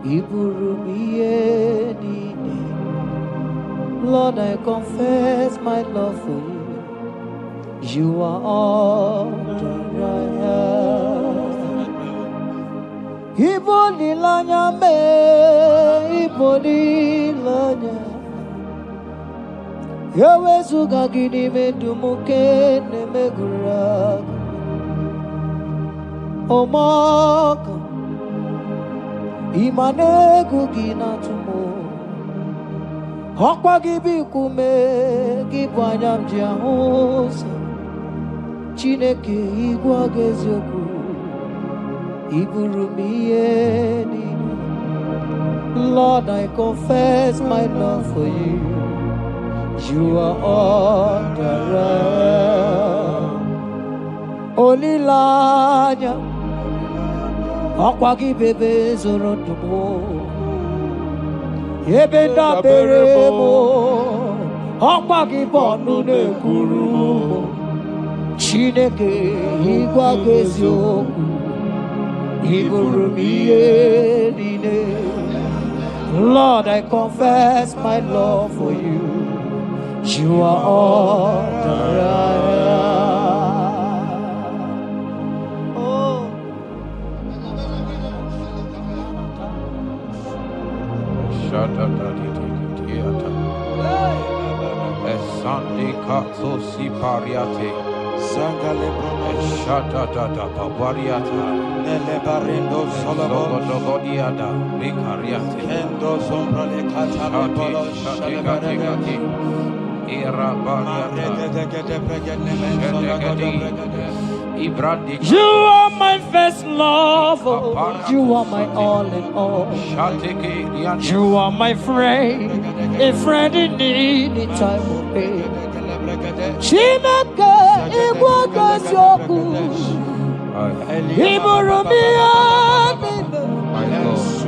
iburumiye nine. Lord, I confess my love for you. You are all that I have. Iboli lanya me, iboli lanya. Yawe suga gini me dumuke ne me gura. Omaka, Imane gugina tumo Hokwa gibi kume Gibanyam jiahosa Chineke igwa gezioku Iburumieni Lord, I confess my love for you. You are all the realm. Olilanya Akwagi bebe zorondumo Ebenda beremo Akwagi bonu nekuru Chineke igwa gezioku Iburumieni Lord, I confess my love for you. You are all that I am. Oh. You are my first love, you are my all in all. You are my friend, a friend in need in time of pain. Chineke igwagasioku Iburumieni.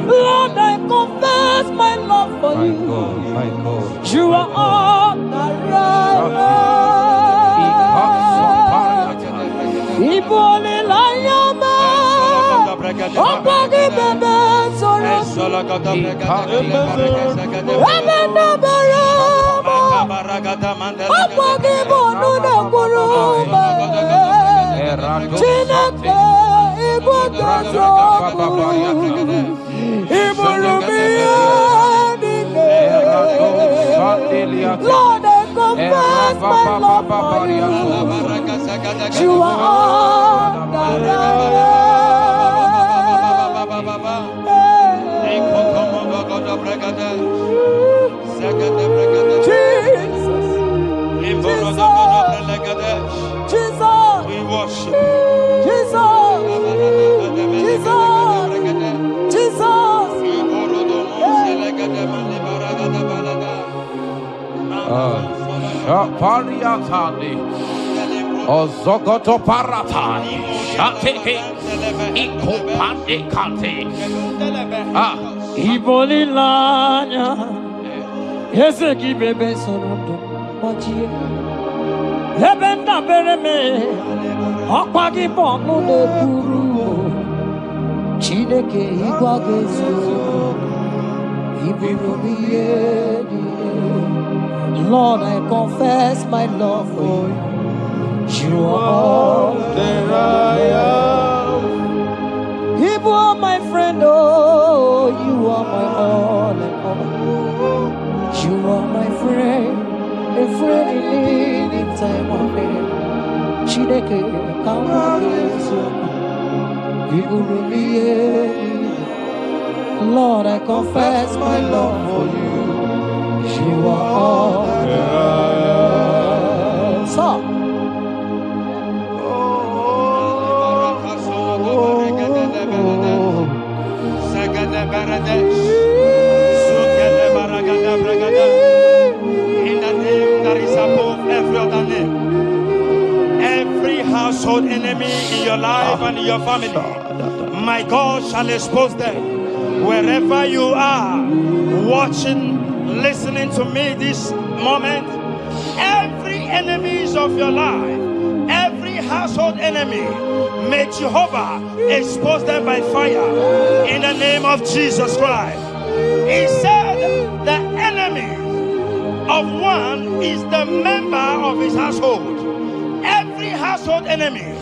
Lord, I confess my love for you. You are all that Ibole layama Okwagi bebe soro Ebenda berama Okwagi bonu nekuruma Chineke igwagasioku Iburumieni. Lord, I confess my love for you. You are all that Jesus, we worship Jesus, Pariatani Ozogoto Paratani Shateke Ikopande Kante Ibolilanya Ezeki bebe sonondo Machie Ebenda bereme Akwagi bonu nekuru Chineke igwagezu Iburumieni. Lord, I confess my love for you. You are all that I am. You are my friend, oh, you are my all and all. You are my friend, a friend in need in time of pain. Chineke kamagezu, Iburumieni. Lord, I confess my love for you. You are all that I am. So, in the name that is above every other name, every household enemy in your life and in your family, my God shall expose them. Wherever you are watching, listening to me this moment, every enemies of your life, every household enemy, may Jehovah expose them by fire in the name of Jesus Christ. He said the enemy of one is the member of his household. Every household enemy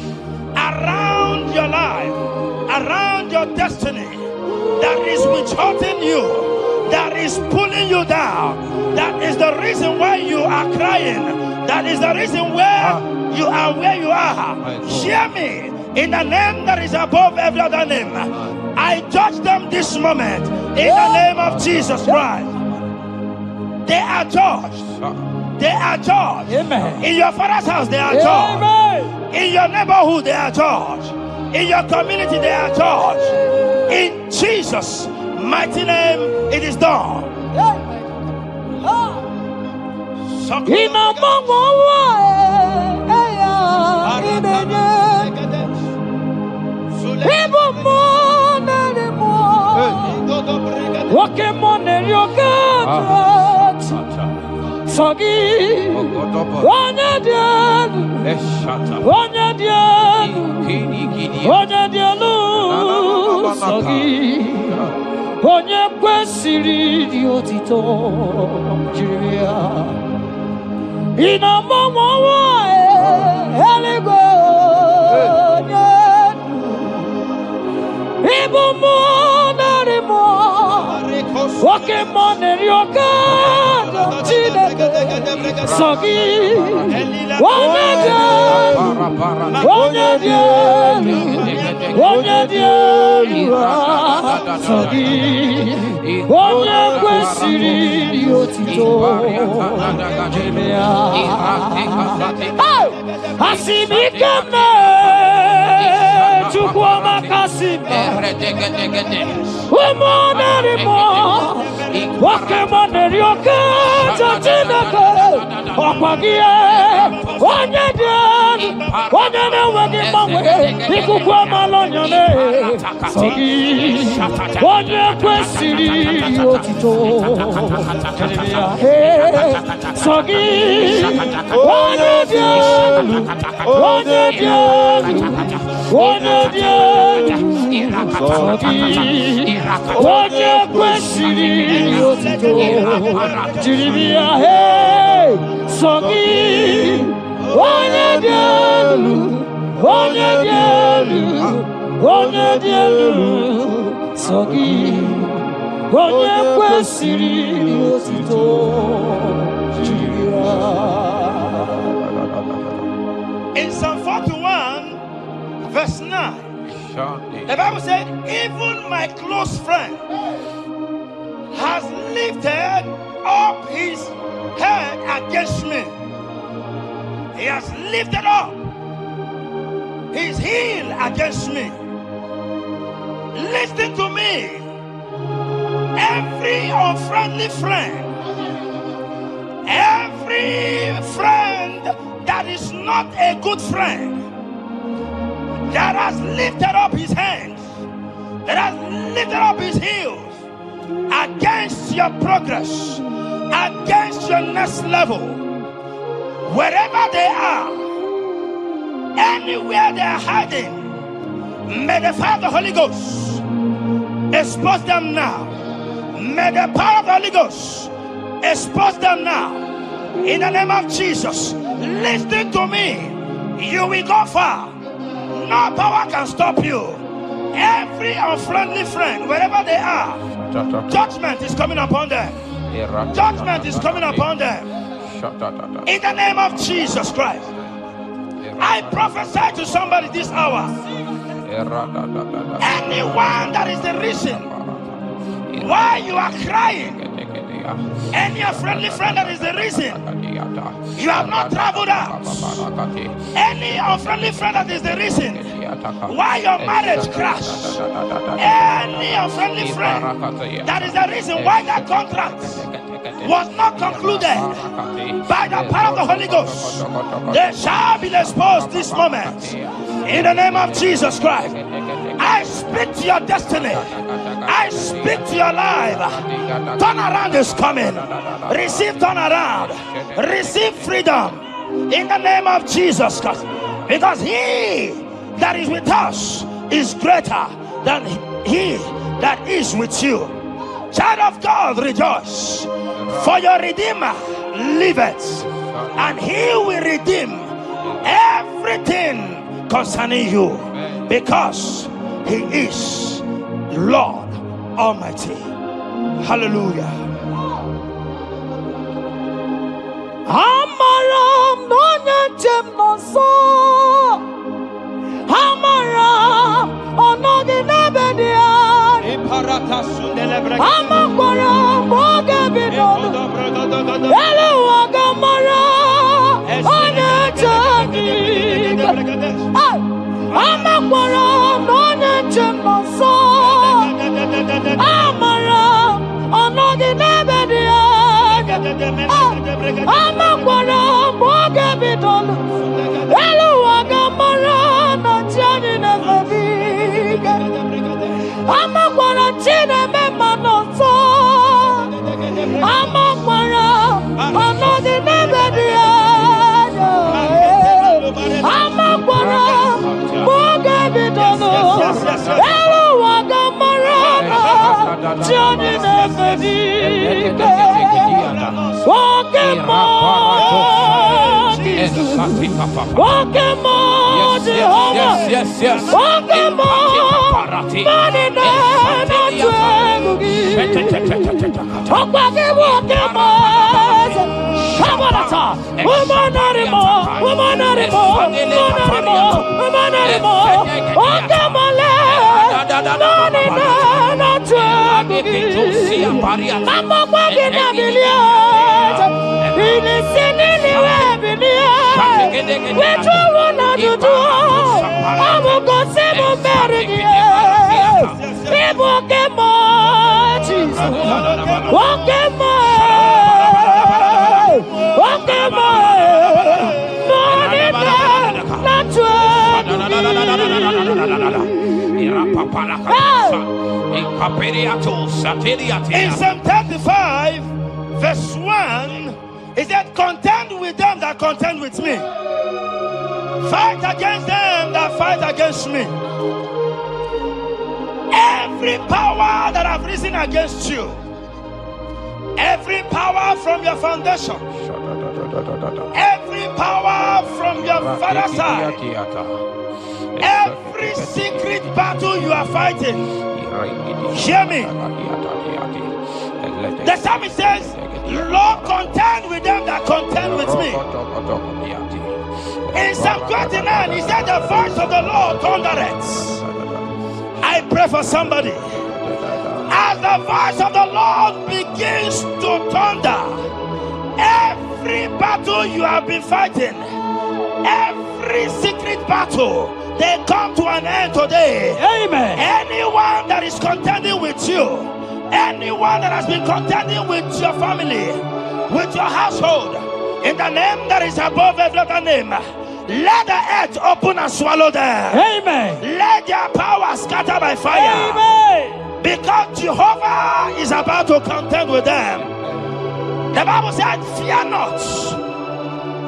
around your life, around your destiny, that is withholding you, that is pulling you down, that is the reason why you are crying, that is the reason why you are where you are. Hear me. in the name that is above every other name. I judge them this moment in the name of Jesus Christ. They are judged. They are judged. Amen. In your father's house, they are judged. Amen. In your neighborhood, they are judged. In your community, they are judged. In Jesus' mighty name, it is done. Onye kwesịrị dị otito jiri ya ina mama eluigwe onye ibu mụ narị mụ oke mmụọ na-eri oke Chineke sọ gị onye dị elu onye dị elu onye dị elu sọ gị onye kwesịrị dị otito jiri ya asị m ike m Chukwu ọmakasị m ụmụ narị mụ nwoke mụ na-eri oke Chineke ọkwa gị onye dị elu onye na-enweghị mgbanwe ikuku amala onye sọ gị onye kwesịrị otito sọ gị onye dị elu onye dị elu onye dị elu sọ gị onye kwesịrị otito jiri ya sọ gị onye dị elu onye dị elu onye dị elu sọ gị onye kwesịrị otito jiri ya. In Psalm 41 verse 9, the Bible said, even my close friend has lifted up his head against me. He has lifted up his heel against me. Listen to me. Every unfriendly friend, every friend that is not a good friend, that has lifted up his hands, that has lifted up his heels against your progress, against your next level, wherever they are, anywhere they are hiding, may the fire of the Holy Ghost expose them now. May the power of the Holy Ghost expose them now. In the name of Jesus, listen to me. You will go far. No power can stop you. Every unfriendly friend, wherever they are, judgment is coming upon them. Judgment is coming upon them. In the name of Jesus Christ, I prophesy to somebody this hour. Anyone that is the reason why you are crying, any unfriendly friend that is the reason you have not traveled out, any unfriendly friend that is the reason why your marriage crashed, any unfriendly friend that is the reason why that contract was not concluded, by the power of the Holy Ghost, they shall be exposed this moment. In the name of Jesus Christ, I speak to your destiny. I speak to your life. Turnaround is coming. Receive turnaround. Receive freedom. In the name of Jesus Christ. Because he that is with us is greater than he that is with you. Child of God, rejoice. For your Redeemer liveth, and he will redeem everything concerning you, because he is Lord Almighty. Hallelujah. Amaram no nyetem no so. Amaram Amakwara moga bidolo. Elu wagamara. Onye chagi. Amakwara onye chenoso. Amara onogi nebedia. Amakwara moga bidolo. Elu wagamara na chagi nebedia. Amakwara chine memanoso. Amakwara onogi nebedia. Amakwara moga bidolo. Elu wagamara na chagi nebedia. Walking more, Jehovah. Yes. Walking more, money In Psalm 35, verse 1, it said, contend with them that contend with me. Fight against them that fight against me. Every power that have risen against you, every power from your foundation, every power from your father's side, every secret battle you are fighting, hear me. The psalmist says, Lord, contend with them that contend with me. In Psalm 29, he said, the voice of the Lord thundereth. I pray for somebody. As the voice of the Lord begins to thunder, every battle you have been fighting, every secret battle, they come to an end today. Amen. Anyone that is contending with you, anyone that has been contending with your family, with your household, in the name that is above every other name, let the earth open and swallow them. Amen. Let their power scatter by fire. Amen. Because Jehovah is about to contend with them. The Bible said, fear not.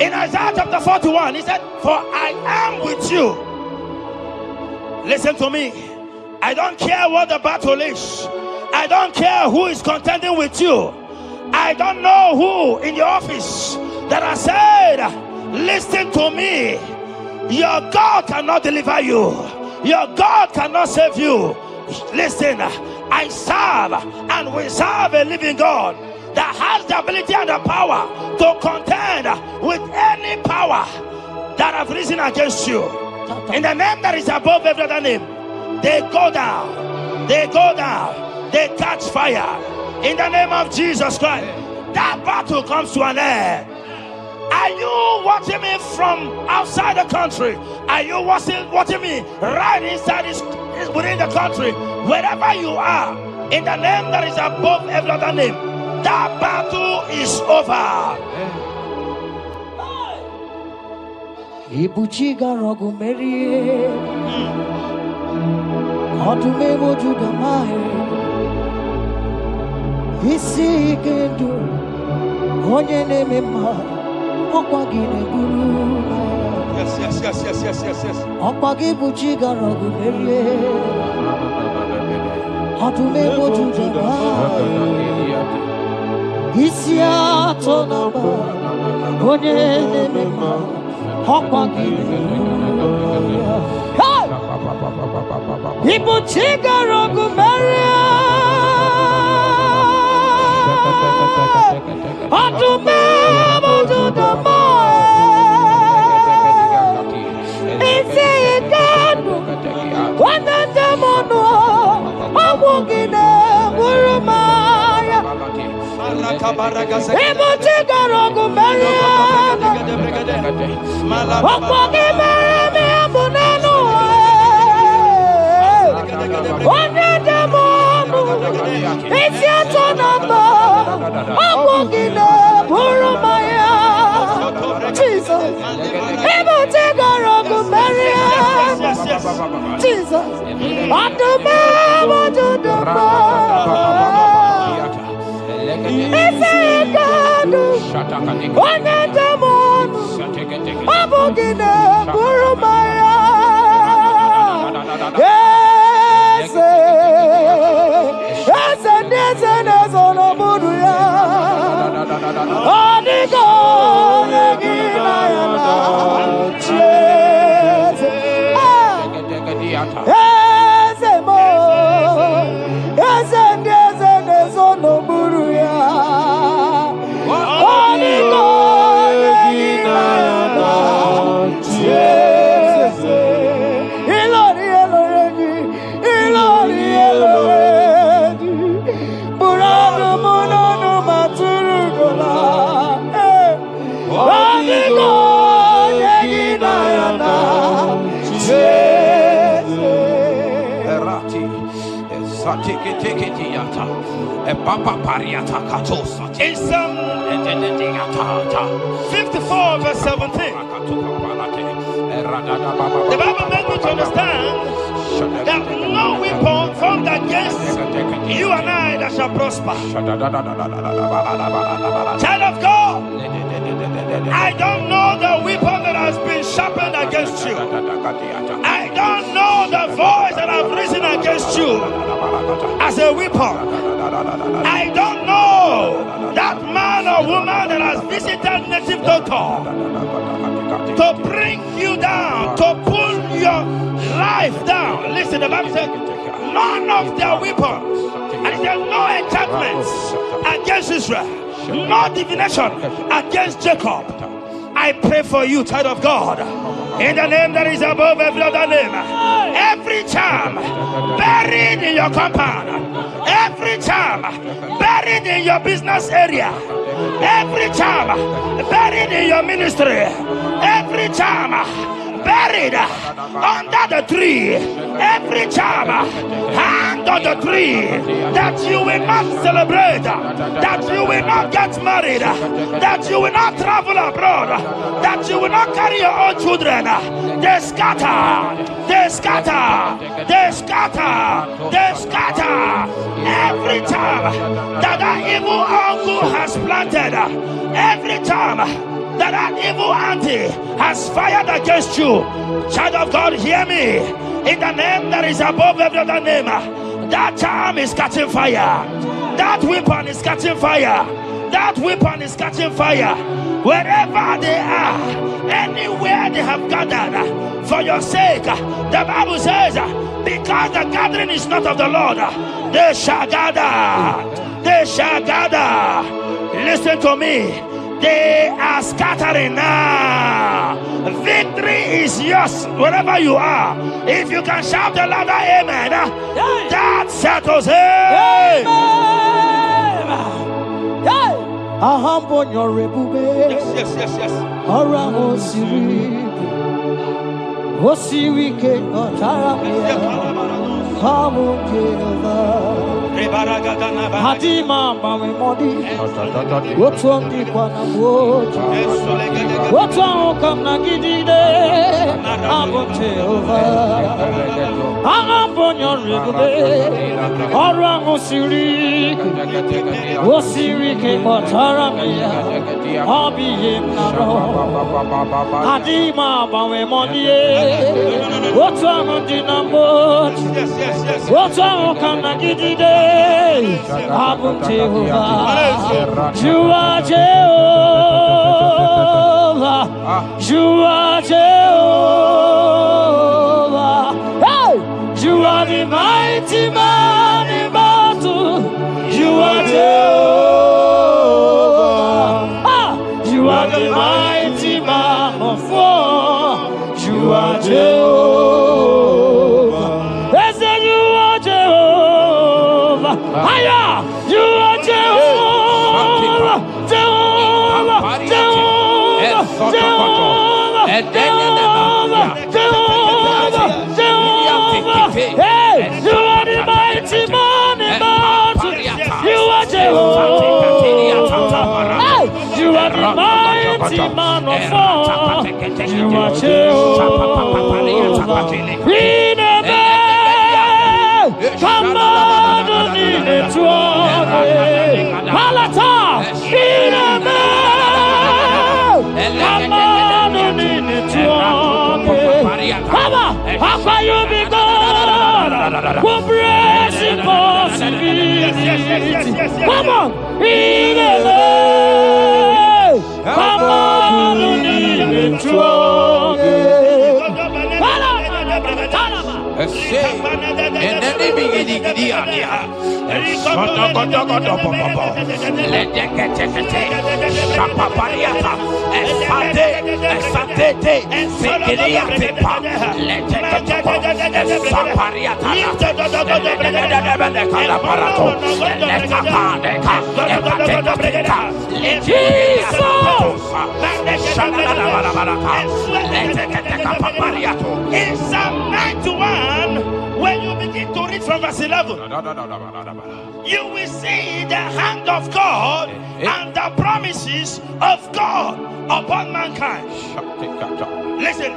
In Isaiah chapter 41, he said, for I am with you. Listen to me. I don't care what the battle is. I don't care who is contending with you. I don't know who in your office that has said, listen to me. Your God cannot deliver you. Your God cannot save you. Listen, I serve and we serve a living God that has the ability and the power to contend with any power that have risen against you. In the name that is above every other name, they go down. They go down. They catch fire. In the name of Jesus Christ, that battle comes to an end. Are you watching me from outside the country? Are you watching me right inside within the country? Wherever you are, in the name that is above every other name, that battle is over. Ibuchiga rogu merie, otume mojuga mae, isi ikendu, onye nemema, okwagine guru. Yes. Okwagi buchiga rogu merie, otume mojuga mae, isi atonaba, onye nemema. People chiga rogu meria, atume mojuda mae, isi ikanu, wanende mono, amugine. Jesus, In Psalm 54 verse 17, the Bible makes me to understand that no weapon formed against you and I that shall prosper. Child of God, I don't know the weapon that has been sharpened against you. I don't know the voice that has risen against you as a weapon. I don't know that man or woman that has visited native doctor to bring you down, to pull your life down. Listen, the Bible said, none of their weapons, and it says no enchantments against Israel, no divination against Jacob. I pray for you, child of God, in the name that is above every other name. Every charm buried in your compound, every charm buried in your business area, every charm buried in your ministry, every charm buried under the tree, every charm hang on the tree, that you will not celebrate, that you will not get married, that you will not travel abroad, that you will not carry your own children. They scatter, they scatter, they scatter, they scatter. Every time that evil uncle has planted, every time that evil auntie has fired against you, child of God, hear me. In the name that is above every other name, that charm is catching fire. That weapon is catching fire. That weapon is catching fire. Wherever they are, anywhere they have gathered for your sake, the Bible says, because the gathering is not of the Lord, they shall gather. They shall gather. Listen to me. They are scattering now. Victory is yours wherever you are. If you can shout a louder amen, that settles it. Yes. Hadima mami modi, wotundi kwa na wotu, wotu kamna gidide, abote over, agambonyo rigube, orango siri, wosiri ke motaramia, obi yemnaro. Hadima mami modi, wotu amundi na wotu, wotu kamna gidide. Abum Jehovah, you are Jehovah, you are Jehovah. Hey, you are the mighty man in battle. You are Jehovah. You are the mighty man of war. You are Jehovah. They say you are Jehovah. Aya, you are Jehovah. Hey, you are the mighty man in battle. You are Jehovah. Hey, you are the mighty man of war. You are Jehovah. We never come on in the throne. Palata, we never come on in the throne. Papa, how can you be God? Who breaks impossibility? Come on, we never come on in the throne. And then they begin to get in Psalm 91, when you begin to read from verse 11, you will see the hand of God and the promises of God upon mankind. Listen,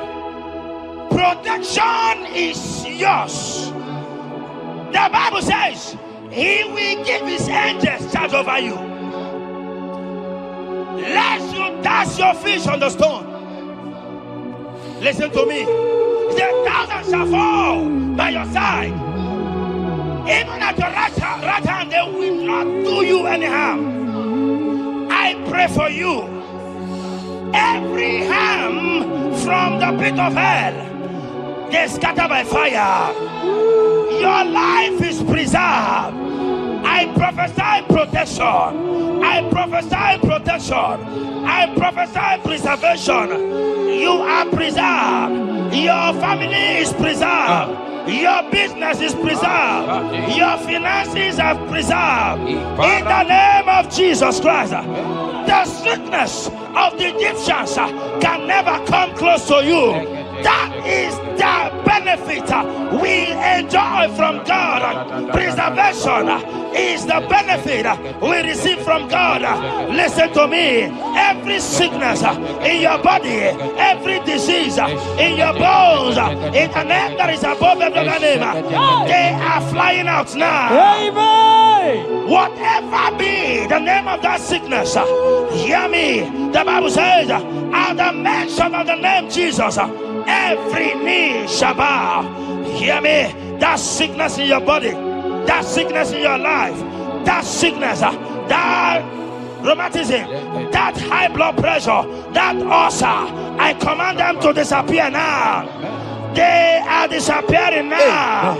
protection is yours. The Bible says He will give His angels charge over you, lest you dash your feet on the stone. Listen to me. The thousands shall fall by your side, even at your right hand, they will not do you any harm. I pray for you. Every harm from the pit of hell, they scatter by fire. Your life is preserved. I prophesy protection. I prophesy protection. I prophesy preservation. You are preserved. Your family is preserved. Your business is preserved. Your finances are preserved. In the name of Jesus Christ. The sickness of the Egyptians can never come close to you. That is the benefit we enjoy from God. Preservation is the benefit we receive from God. Listen to me. Every sickness in your body, every disease in your bones, in the name that is above every name, they are flying out now. Amen. Whatever be the name of that sickness, hear me. The Bible says, at the mention of the name Jesus, every knee shall bow. Hear me. That sickness in your body, that sickness in your life, that sickness, that rheumatism, that high blood pressure, that ulcer, I command them to disappear now. They are disappearing now.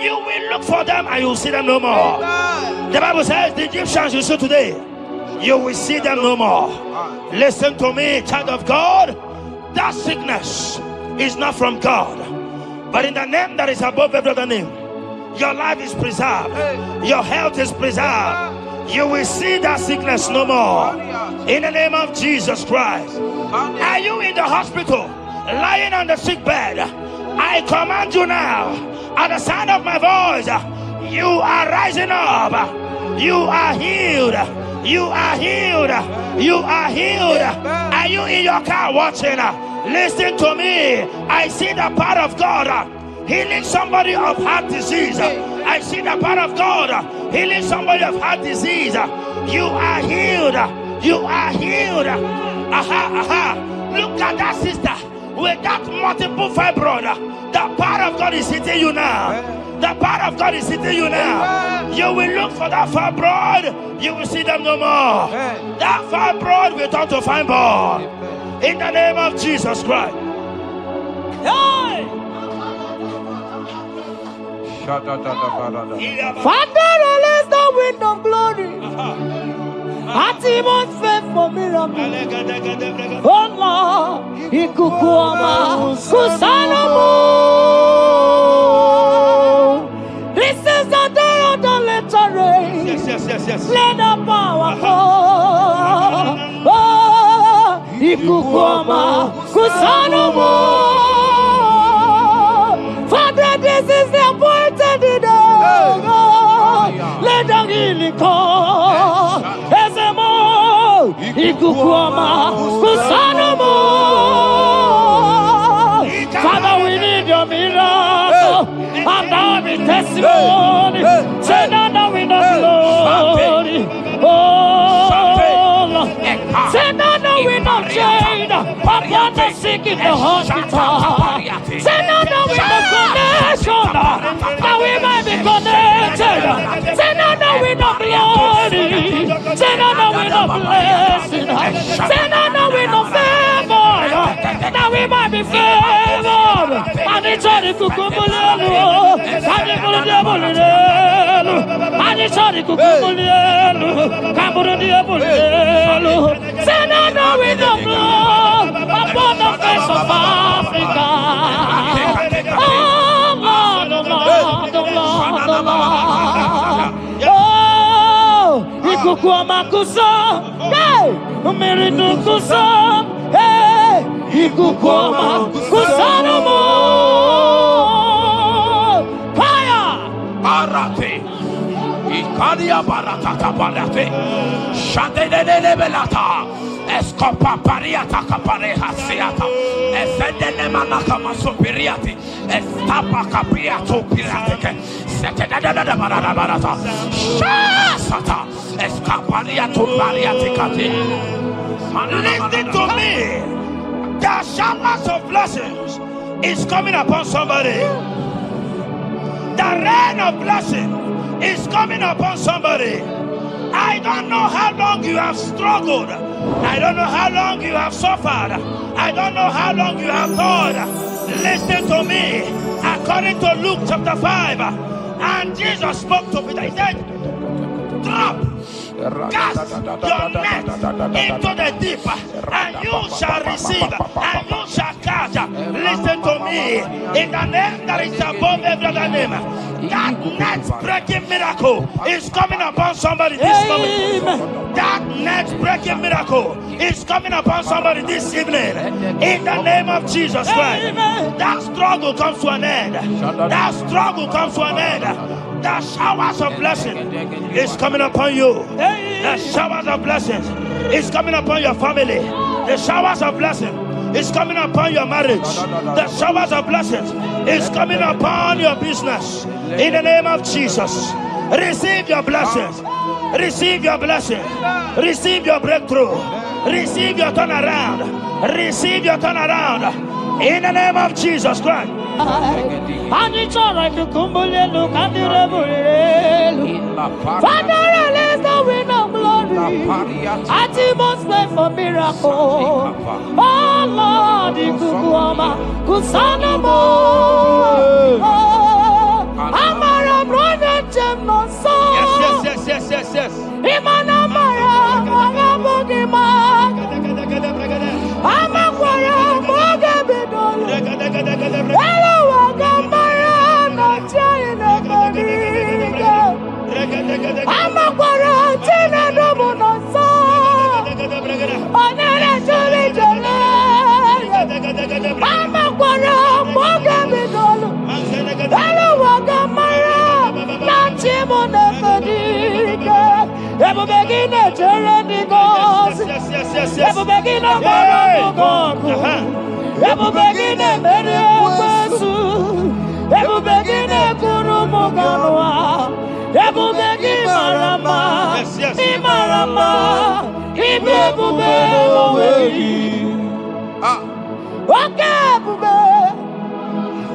You will look for them and you will see them no more. The Bible says the Egyptians you see today, you will see them no more. Listen to me, child of God. That sickness is not from God, but in the name that is above every other name, your life is preserved. Your health is preserved. You will see that sickness no more. In the name of Jesus Christ. Are you in the hospital, lying on the sick bed? I command you now, at the sound of my voice, you are rising up. You are healed. You are healed. You are healed. Are you in your car watching? Listen to me. I see the power of God healing somebody of heart disease. I see the power of God healing somebody of heart disease. You are healed. You are healed. Look at that sister with that multiple fibroid. The power of God is hitting you now. The power of God is hitting you now. You will look for that fibroid. You will see them no more. That fibroid will turn to fibroid. In the name of Jesus Christ. Hey! Father, release the wind of glory. Atimon's faith for miracle. Oh Lord, Ikukuama, Kusanomo. This is the day of the letter rain. Yes. Let the power come. Oh, Ikukuama, Kusanomo. Father, this is the miliko ezemo ikukuoma kusanomo. Father, we need your miracle and our testimony. Say no, no, we don't glory. Oh, Lord. Say no, no, we don't change upon the sick in the hospital. Say no, no, we don't connection that we might be connected. Say no, no, we don't glory. Say no, no, we don't blessing. Say no, no, we don't favor. That we might be favored. And it's all the kukumulelu. And it's all the bulelu. And it's all the kukumulelu. Kaburu the bulelu. Say no, no, we don't blow upon the face of Africa. Oh, Lord, oh, Lord, oh, Lord, oh, Lord. Oh, ikukuama kuso. Hey, umiridu kuso. Hey, ikukuama kusanomo. Fire. Arate. Ikadia baratata barate. Shadene belata. Escopa pariata capareha seata. Efendene manaka masopiriati. Estapa capriato pirateke. Setedada barata. Shasata. Escapariato bariaticati. Listen to me. The showers of blessings is coming upon somebody. The rain of blessing is coming upon somebody. I don't know how long you have struggled. I don't know how long you have suffered. I don't know how long you have thought. Listen to me. According to Luke chapter 5, and Jesus spoke to Peter. He said, drop, cast your net into the deep, and you shall receive, and you shall catch. Listen to me. In the name that is above every other name, that net breaking miracle is coming upon somebody this moment. That net breaking miracle is coming upon somebody this evening. In the name of Jesus Christ. That struggle comes to an end. That struggle comes to an end. The showers of blessing is coming upon you. The showers of blessings is coming upon your family. The showers of blessing is coming upon your marriage. The showers of blessings is coming upon your business. In the name of Jesus, receive your blessings. Receive your blessings. Receive your breakthrough. Receive your turnaround. Receive your turnaround. In the name of Jesus Christ. And it's all right to kumbulelu kandirabulelu. Father, release the wind of glory. At the most pray for miracle. Oh Lord, ikukuama kusanamo. Amara brother Jemno so. Yes. Imana mara magabogima. Amakwara mogabidolo. Hello, wagamara na chayina bodiga. Amakwara tina domo no so. Onere tuli jole. Amakwara mogabidolo. Hello, wagamara na chimo na bodiga. Ebu begine chere goes. Ebu begine gogo. Ebu begine mere kwesu. Ebu begine kurumuganwa. Ebu begine marama. Imarama. Ibebu beweyi. Oke bube.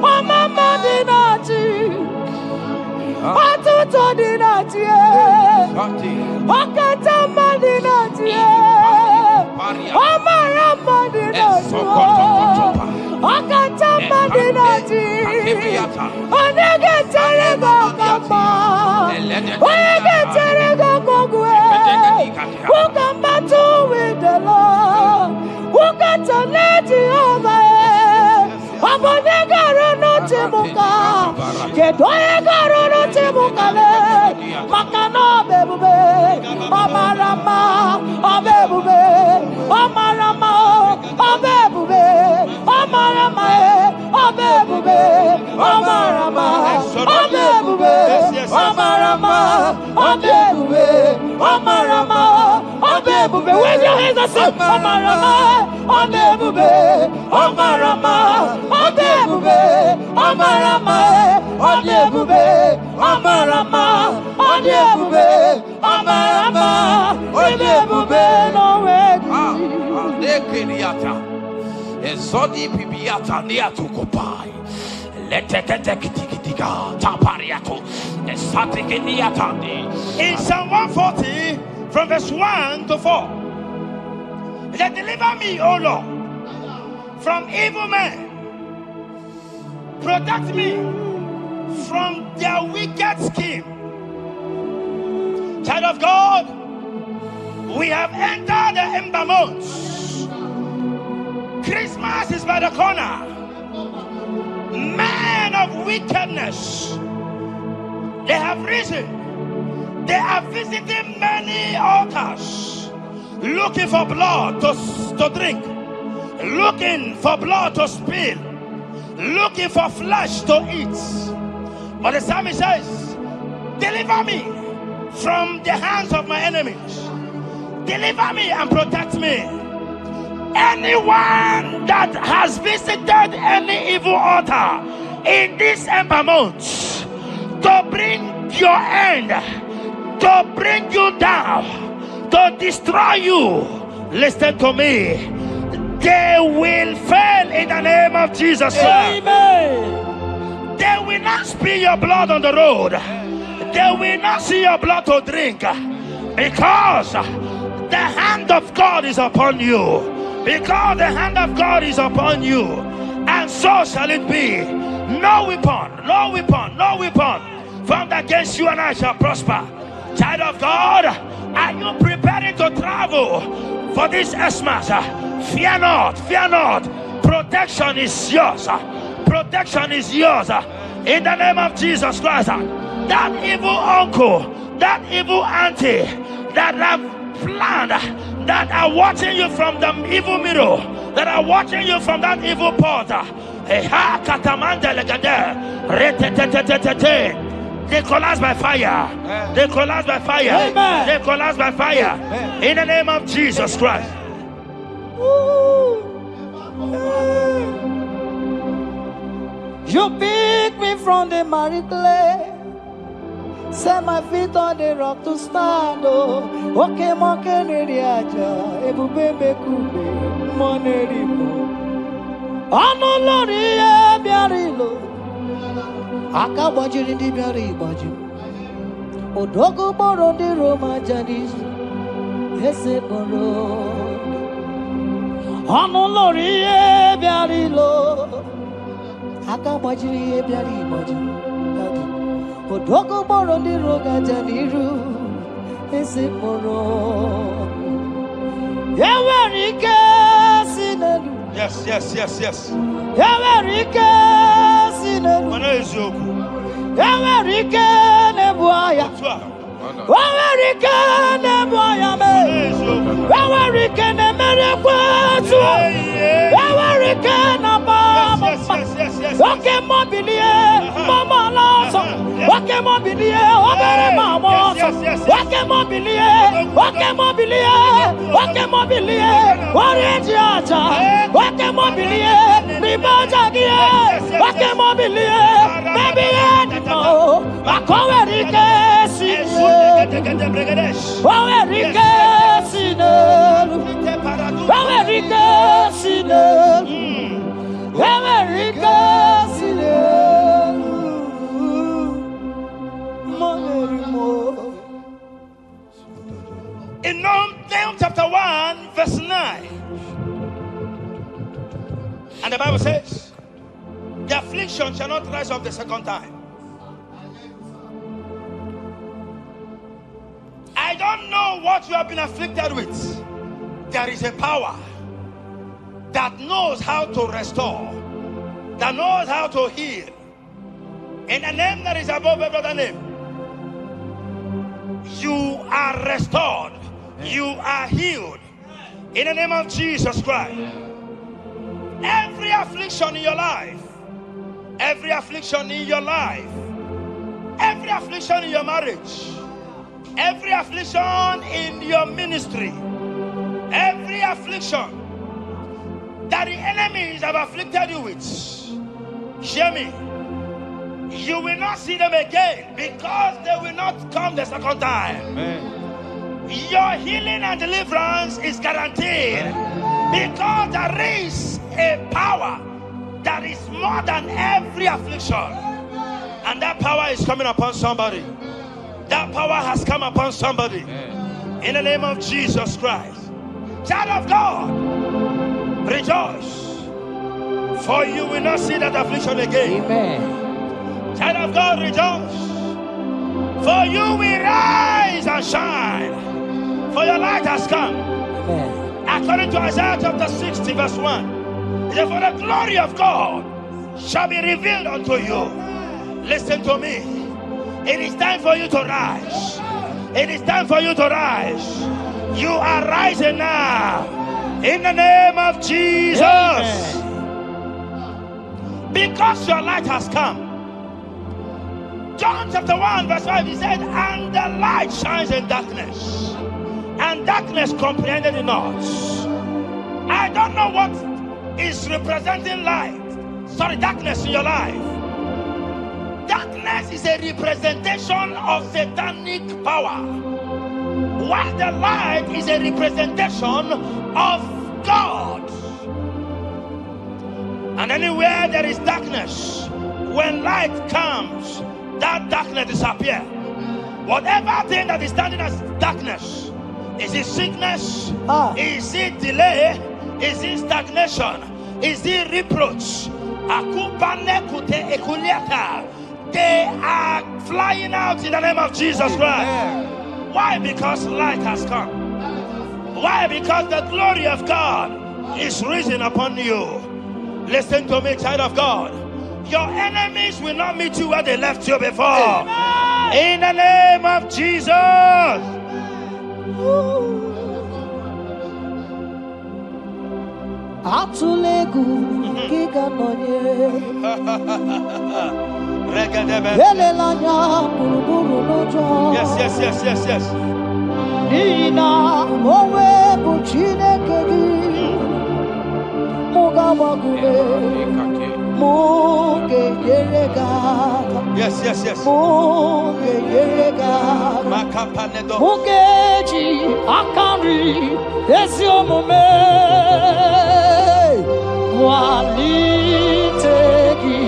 Omama dinati. Atuto dinati. Okatama dinati. Omarama dinati. Okatama dinati. Onegetere gokamba. Onegetere gokogwe. Who can battle with the Lord? Who can turn Jehovah? Abonegaro no temuka. Kedoegaro no temukale. Makano bebube. Omarama. Obebube. Omarama. Obebube. Omarama. Obebube. Omarama. Obebube. Omarama. Obebube. say, Omarama, Odebube, Omarama, Odebube, Omarama, Odebube, Omarama, Odebube, Omarama, Odebube, no way. Ezodi pibiata niatu kopai. Leteketekitikitika tapariato. Esatikiniatandi. In Psalm 140, from verse 1 to 4. Let deliver me, O Lord, from evil men. Protect me from their wicked scheme. Child of God, we have entered the ember months. Christmas is by the corner. Men of wickedness, they have risen. They are visiting many altars, looking for blood to drink, looking for blood to spill, looking for flesh to eat. But the psalmist says, deliver me from the hands of my enemies. Deliver me and protect me. Anyone that has visited any evil altar in this ember month to bring your end, to bring you down, to destroy you, listen to me, they will fail in the name of Jesus. Amen. They will not spill your blood on the road. They will not see your blood to drink, because the hand of God is upon you. Because the hand of God is upon you, and so shall it be. No weapon formed against you and I shall prosper. Child of God, are you preparing to travel for this Xmas? Fear not. Protection is yours. Protection is yours. In the name of Jesus Christ. That evil uncle, that evil auntie that have planned, that are watching you from the evil mirror, that are watching you from that evil portal, they collapse by fire. They collapse by fire. Amen. They collapse by fire. In the name of Jesus Christ. You pick me from the miry clay, set my feet on the rock to stand. Oh, okay, moke neriaja, ebube bekube, monerimo. Ano lori e biarilo, aka bajiri di biari baju. Odogo boro di Roma jadis, ese boro. Ano lori e biarilo, aka bajiri e biari baju. Odogo boro di roga janiru, ese boro. Yawarike sinelu. Yes. Yawarike sinelu. Yawarike nebuaya. Yawarike nebuaya me. Yawarike nemerekwetu. Yawarike nabama. Wake mobilie, mama loso. Wake mobilie, obere mama. Wake mobilie, oreji aja. Wake mobilie, ribajagie. Wake mobilie, baby no. Akowerike sine. Akowerike sine. Akowerike sine. Akowerike sine. In Nahum chapter 1 verse 9, and the Bible says, the affliction shall not rise up the second time. I don't know what you have been afflicted with. There is a power that knows how to restore, that knows how to heal. In the name that is above every other name, you are restored. You are healed. In the name of Jesus Christ. Every affliction in your life, every affliction in your life, every affliction in your marriage, every affliction in your ministry, Every affliction that the enemies have afflicted you with, hear me, you will not see them again because they will not come the second time. Amen. Your healing and deliverance is guaranteed because there is a power that is more than every affliction, and that power is coming upon somebody. That power has come upon somebody. In the name of Jesus Christ. Child of God, rejoice, for you will not see that affliction again. Amen. Child of God, rejoice, for you will rise and shine, for your light has come. Amen. According to Isaiah chapter 60 verse 1, it says, for the glory of God shall be revealed unto you. Listen to me. It is time for you to rise. It is time for you to rise. You are rising now. In the name of Jesus. Amen. Because your light has come. John chapter 1 verse 5, he said, and the light shines in darkness, and darkness comprehended it not. I don't know what is representing light. Sorry, darkness in your life. Darkness is a representation of satanic power, while the light is a representation of God. And anywhere there is darkness, when light comes, that darkness disappears. Whatever thing that is standing as darkness, is it sickness? Is it delay? Is it stagnation? Is it reproach? They are flying out in the name of Jesus Christ. Why? Because light has come. Why? Because the glory of God is risen upon you. Listen to me, child of God. Your enemies will not meet you where they left you before. Amen. In the name of Jesus. Yes. Yes. Mugeji akari esiomume walitegi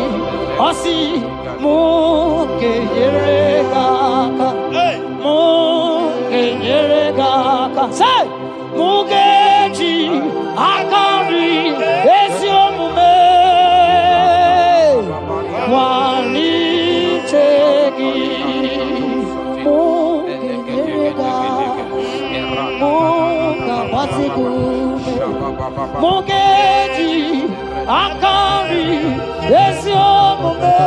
osi mugeyeregaka say mugeji akari esiomume walitegi Mugeji akari esiomume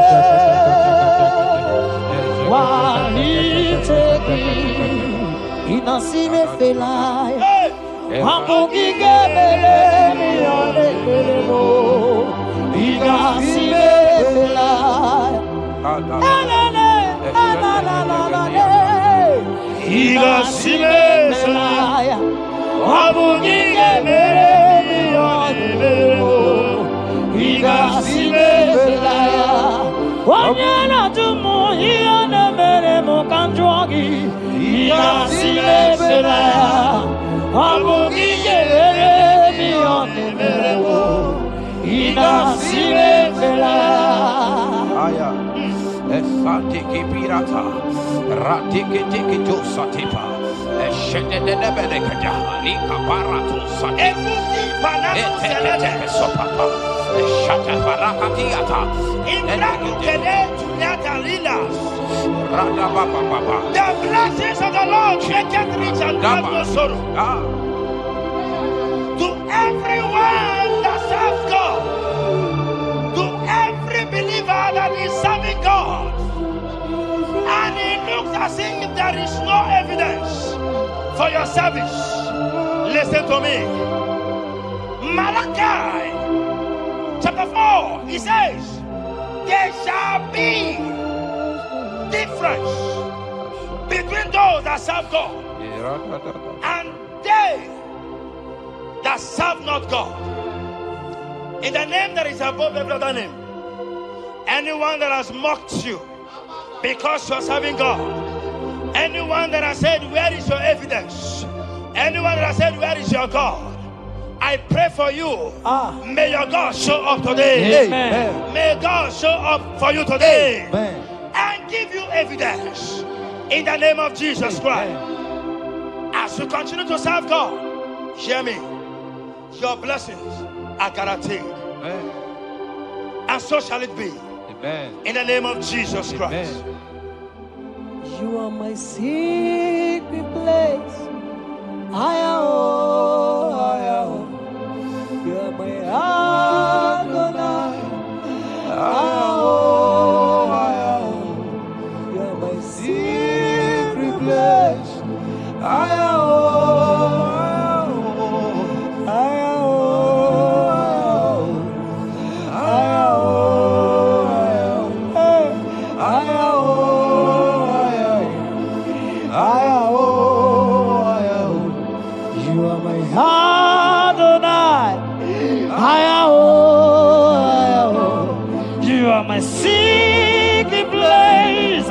walitegi inasime felai wambugige melemi olelemo inasime felai Inasime felai wambugige melemi olelemo inasime felai Wanyana tumu hiyane mere mukanjwagi inasime felai wambugige melemi olelemo inasime felai Esatiki pirata, ratiki tiki tu satipa, eshendene berekada, lika paratu satipa, ete sopapa, eshata barakatiata, Imbraku kele tunyata lilas. rada baba. The blessings of the Lord make it rich and add no sorrow. To everyone that serves God, to every believer that is serving God, and it looks as if there is no evidence for your service, listen to me. Malachi chapter 4, he says, there shall be difference between those that serve God and they that serve not God. In the name that is above every other name. Anyone that has mocked you because you are serving God. Anyone that has said, where is your evidence? Anyone that has said, where is your God? I pray for you. May your God show up today. Amen. May God show up for you today. Amen. And give you evidence in the name of Jesus Christ. As you continue to serve God, hear me. Your blessings are guaranteed. Amen. And so shall it be. Amen. In the name of Jesus Christ. Amen. You are my secret place. I am. You are my Adonai. I am. You are my secret place. I am. My secret place,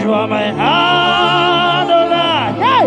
you are my Adonai. Hey,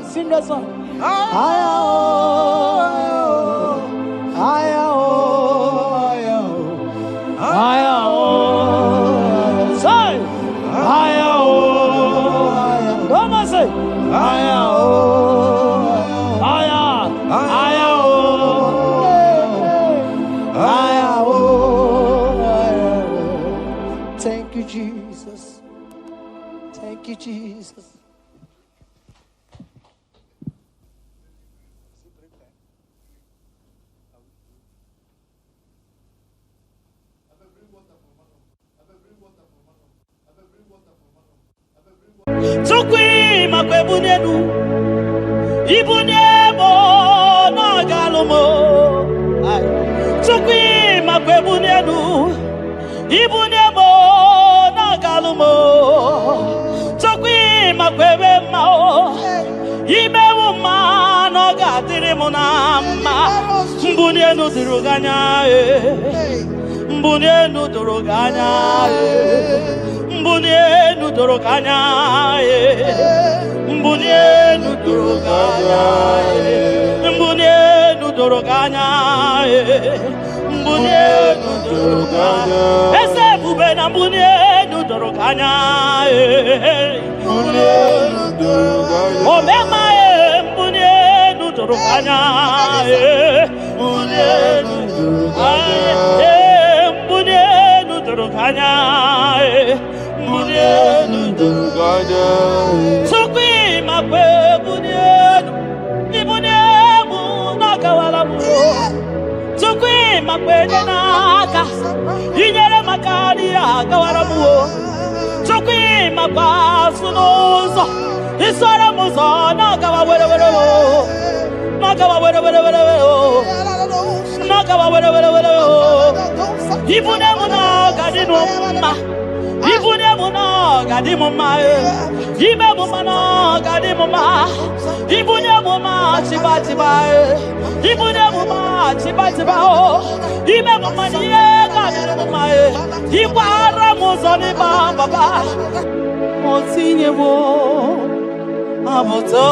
Sing that song. Thank you, Jesus. Thank you, Jesus. Tukwi makwebunenu ibunemo na galumo. Tukwi makwebunenu ibunemo na galumo. Tukwi makwebemao imewu ma no gatiri munama. Mbunenu diruganya mbunenu diruganya Mbunienu doroganya, mbunienu doroganya, mbunienu doroganya, mbunienu doroganya. Ese bube na mbunienu doroganya, mbunienu doroganya. Omema mbunienu doroganya, mbunienu doroganya, mbunienu doroganya. Tukwi makwe bunenu, ibunemu nakawala mu. sunozo isara muzo nagawa were nagawa were nagawa were ibune muna gadino ma ibune muna gadimo ma ibe muna gadimo ma ibune muna chibatiba ibune muna chibatiba o ibe muna ye gadimo ma ibara muzo ni baba motinye wo abuto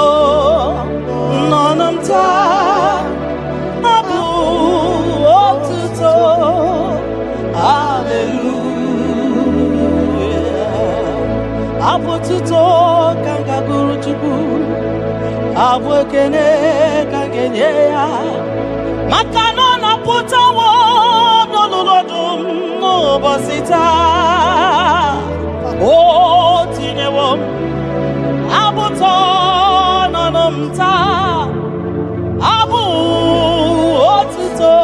nonamta abu otuto hallelujah abututo kanga guru chubu abwekene kangenye ya makano na putawo nolulodum no bosita o tinyewo abuto nonamta abu otuto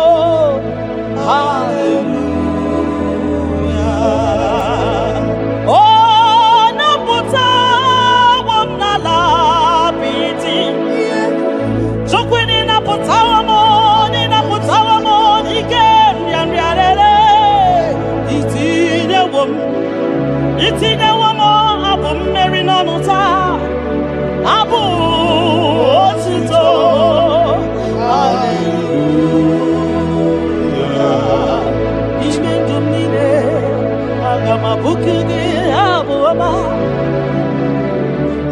hallelujah oh nabuta wamnala piti chokwini nabuta wamo nikem yamyarele itine wamo abu mmeri nanuta abu otuto hallelujah ishmendumine agama bukugi abu ama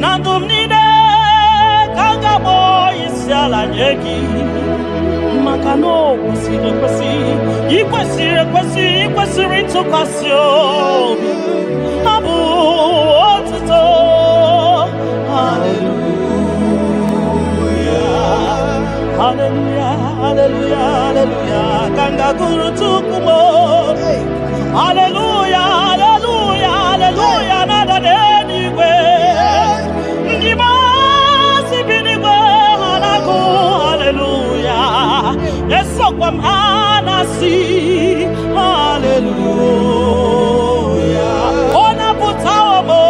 nandumnine kangabo isiala nyeki makano ikwesiri ntụkwasị abu otuto hallelujah hallelujah hallelujah kanga guru tukumo hallelujah hallelujah hallelujah nada denigwe ndima sibinigwe hanaku hallelujah yeso kwam anasi hallelujah ona putawo mo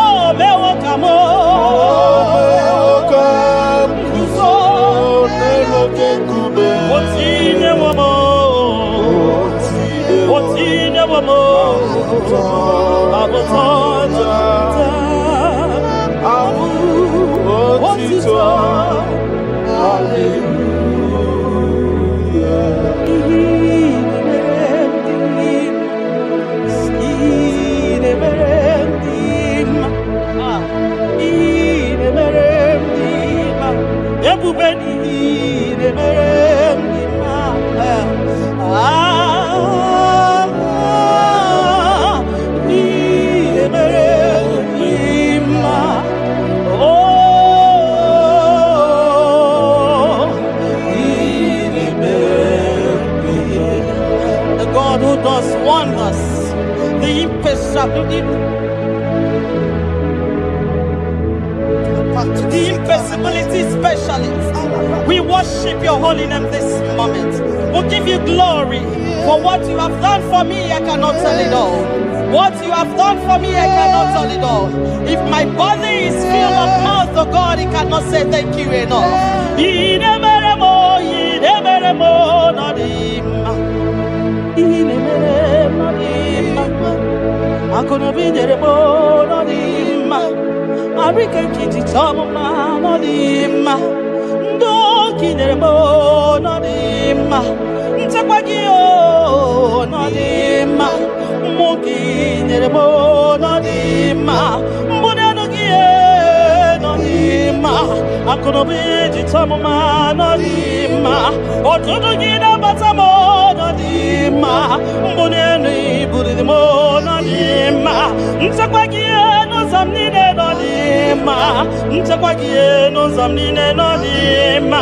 oh mewo kamo otine womo abutonja abu otito the God who does wonders, the impossibility specialist. We worship your holy name this moment. We'll give you glory for what you have done for me. I cannot tell it all. What you have done for me, I cannot tell it all. If my body is filled of mouth, oh God, it cannot say thank you enough. I'm gonna be there, Arika kiti toma no dima ndo kineremo no dima ntakwagio no dima mugi neremo no dima mbuneno gie no dima akono biji toma no dima otudu gida batamo no dima mbuneno ibudimo no dima ntakwagio no zamnine no dima ntakwagie no zamnine no dima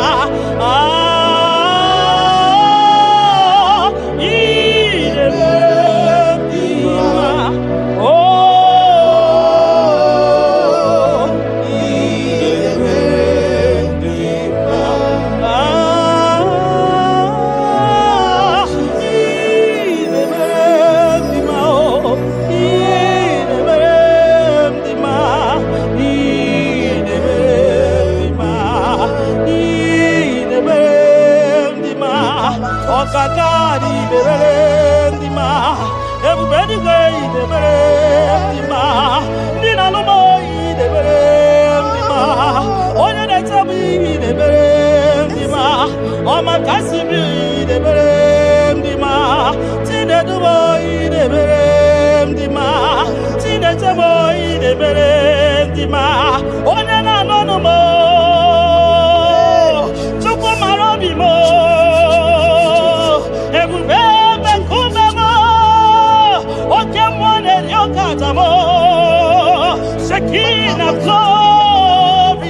Shekinah glory,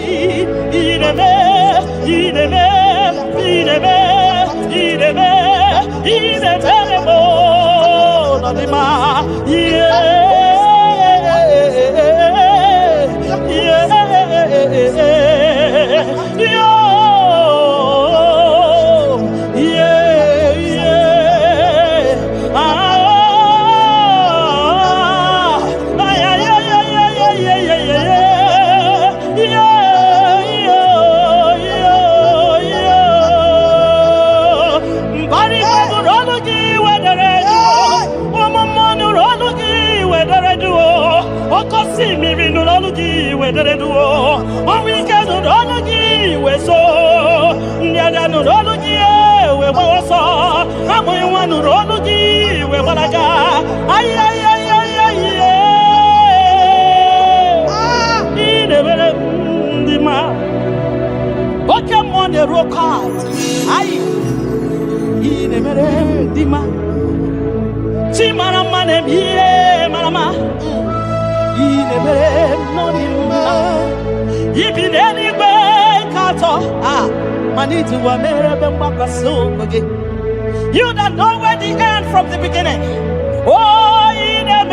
ideme, nadima, you that know where the end from the beginning. Oh, in a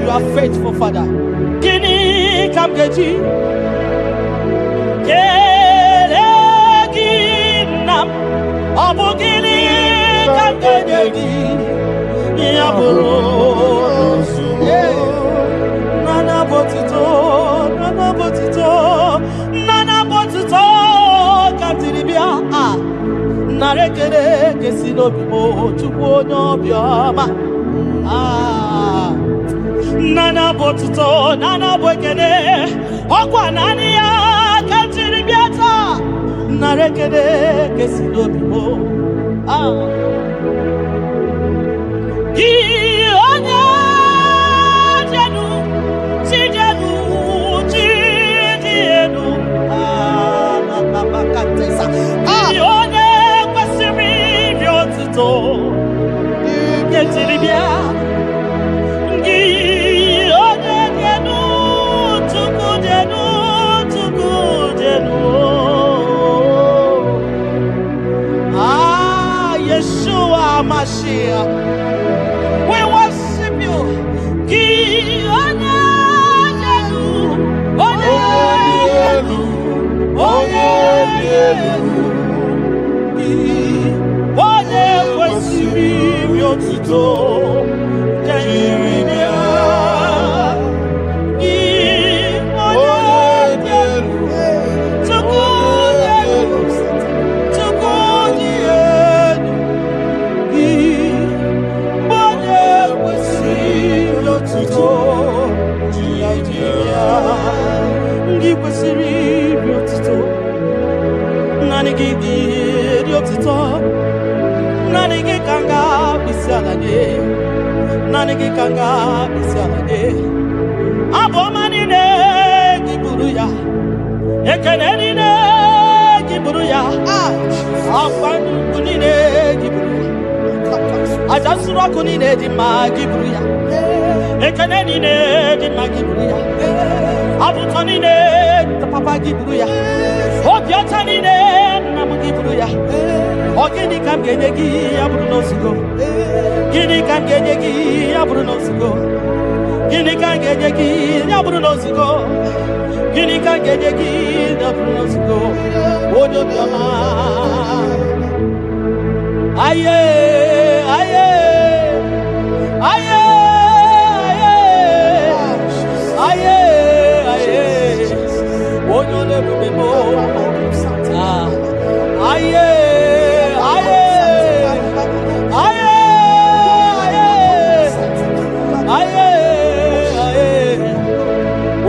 you are faithful, Father. Kini kamgeji, keleginam, abugini kamgeji, yaburo, nana botito, katiribia, narekere kesinobibo, chukwonyo bioma. Nana botuto, nana boekene, okwa nani ya kantiri biata, narekene kesido bibo. Ionye jenu, chidienu, bakatesa. Ionye kwasiri biotuto, kantiri biata. Tuku denu. onye kwesịrị iri otuto Jeremia ndị kwesịrị iri otuto naanị gị iri otuto naanị gị ka nga bisi ala gị naanị gị ka nga bisi ala gị abụ ọma niile gị buru ya ekele niile gị buru ya akwa nnukwu niile gị buru ya aja nsuru ọkụ niile dị mma gị buru ya ekele niile dị mma gị buru ya abụtọ niile papa gị buru ya obi ọcha niile nna m gị buru ya ọ gịnị ka m ga-enye gị ya bụrụ n'ozugo gịnị ka m ga-enye gị ya bụrụ n'ozugo gịnị ka m ga-enye gị ya bụrụ n'ozugo gịnị ka m ga-enye gị ya bụrụ n'ozugo onye obiọma aye aye aye aye aye onye ole ebube mo aye aye aye aye aye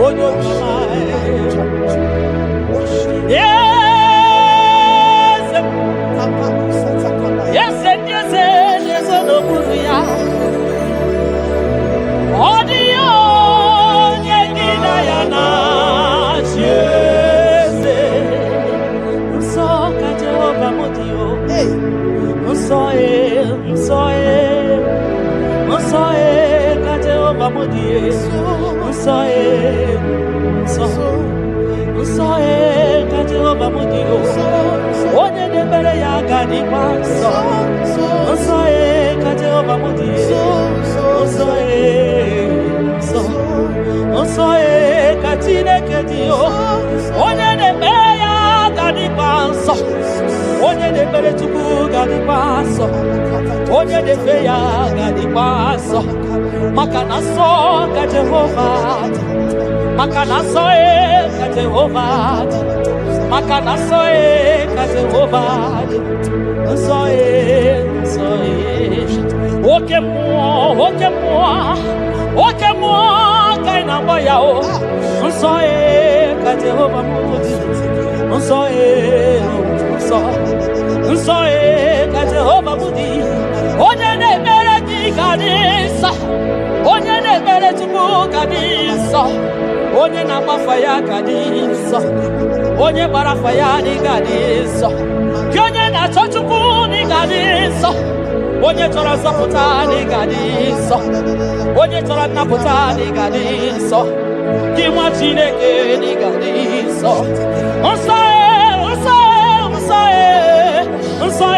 onye obiọma yes yes yes n'okpuru ya ọ dị ya onye gị na ya na-achị eze nsọ ka Jehova m dị o nsọ nsọ nsọ ka Jehova m dị nsọ nsọ nsọ ka Jehova m dị o onye na-ekpere ya ga-adịkwa nsọ nsọ ka Jehova m dị nsọ nsọ nsọ ka Chineke dị o onye na-ekpere ya ga-adịkwa nsọ onye na-ekpere Chukwu ga-adịkwa nsọ onye na-efe ya ga-adịkwa nsọ maka na nsọ ka Jehova dị maka na nsọ ka Jehova dị maka na nsọ ka Jehova dị nsọ nsọ oke mmụọ oke mmụọ oke mmụọ ka ị na-agba ya o nsọ ka Jehova m dị nsọ nsọ nsọ ka Jehova m dị onye na-ekpere gị ga-adị nsọ onye na-ekpere Chukwu ga-adị nsọ onye na-agbafa ya ga-adị nsọ onye gbara afa ya ga-adị nsọ gị onye na-achọ Chukwu ga-adị nsọ onye chọrọ nzọpụta ga-adị nsọ onye chọrọ nnapụta ga-adị nsọ gị nwa Chineke ga-adị nsọ nsọ nsọ nsọ nsọ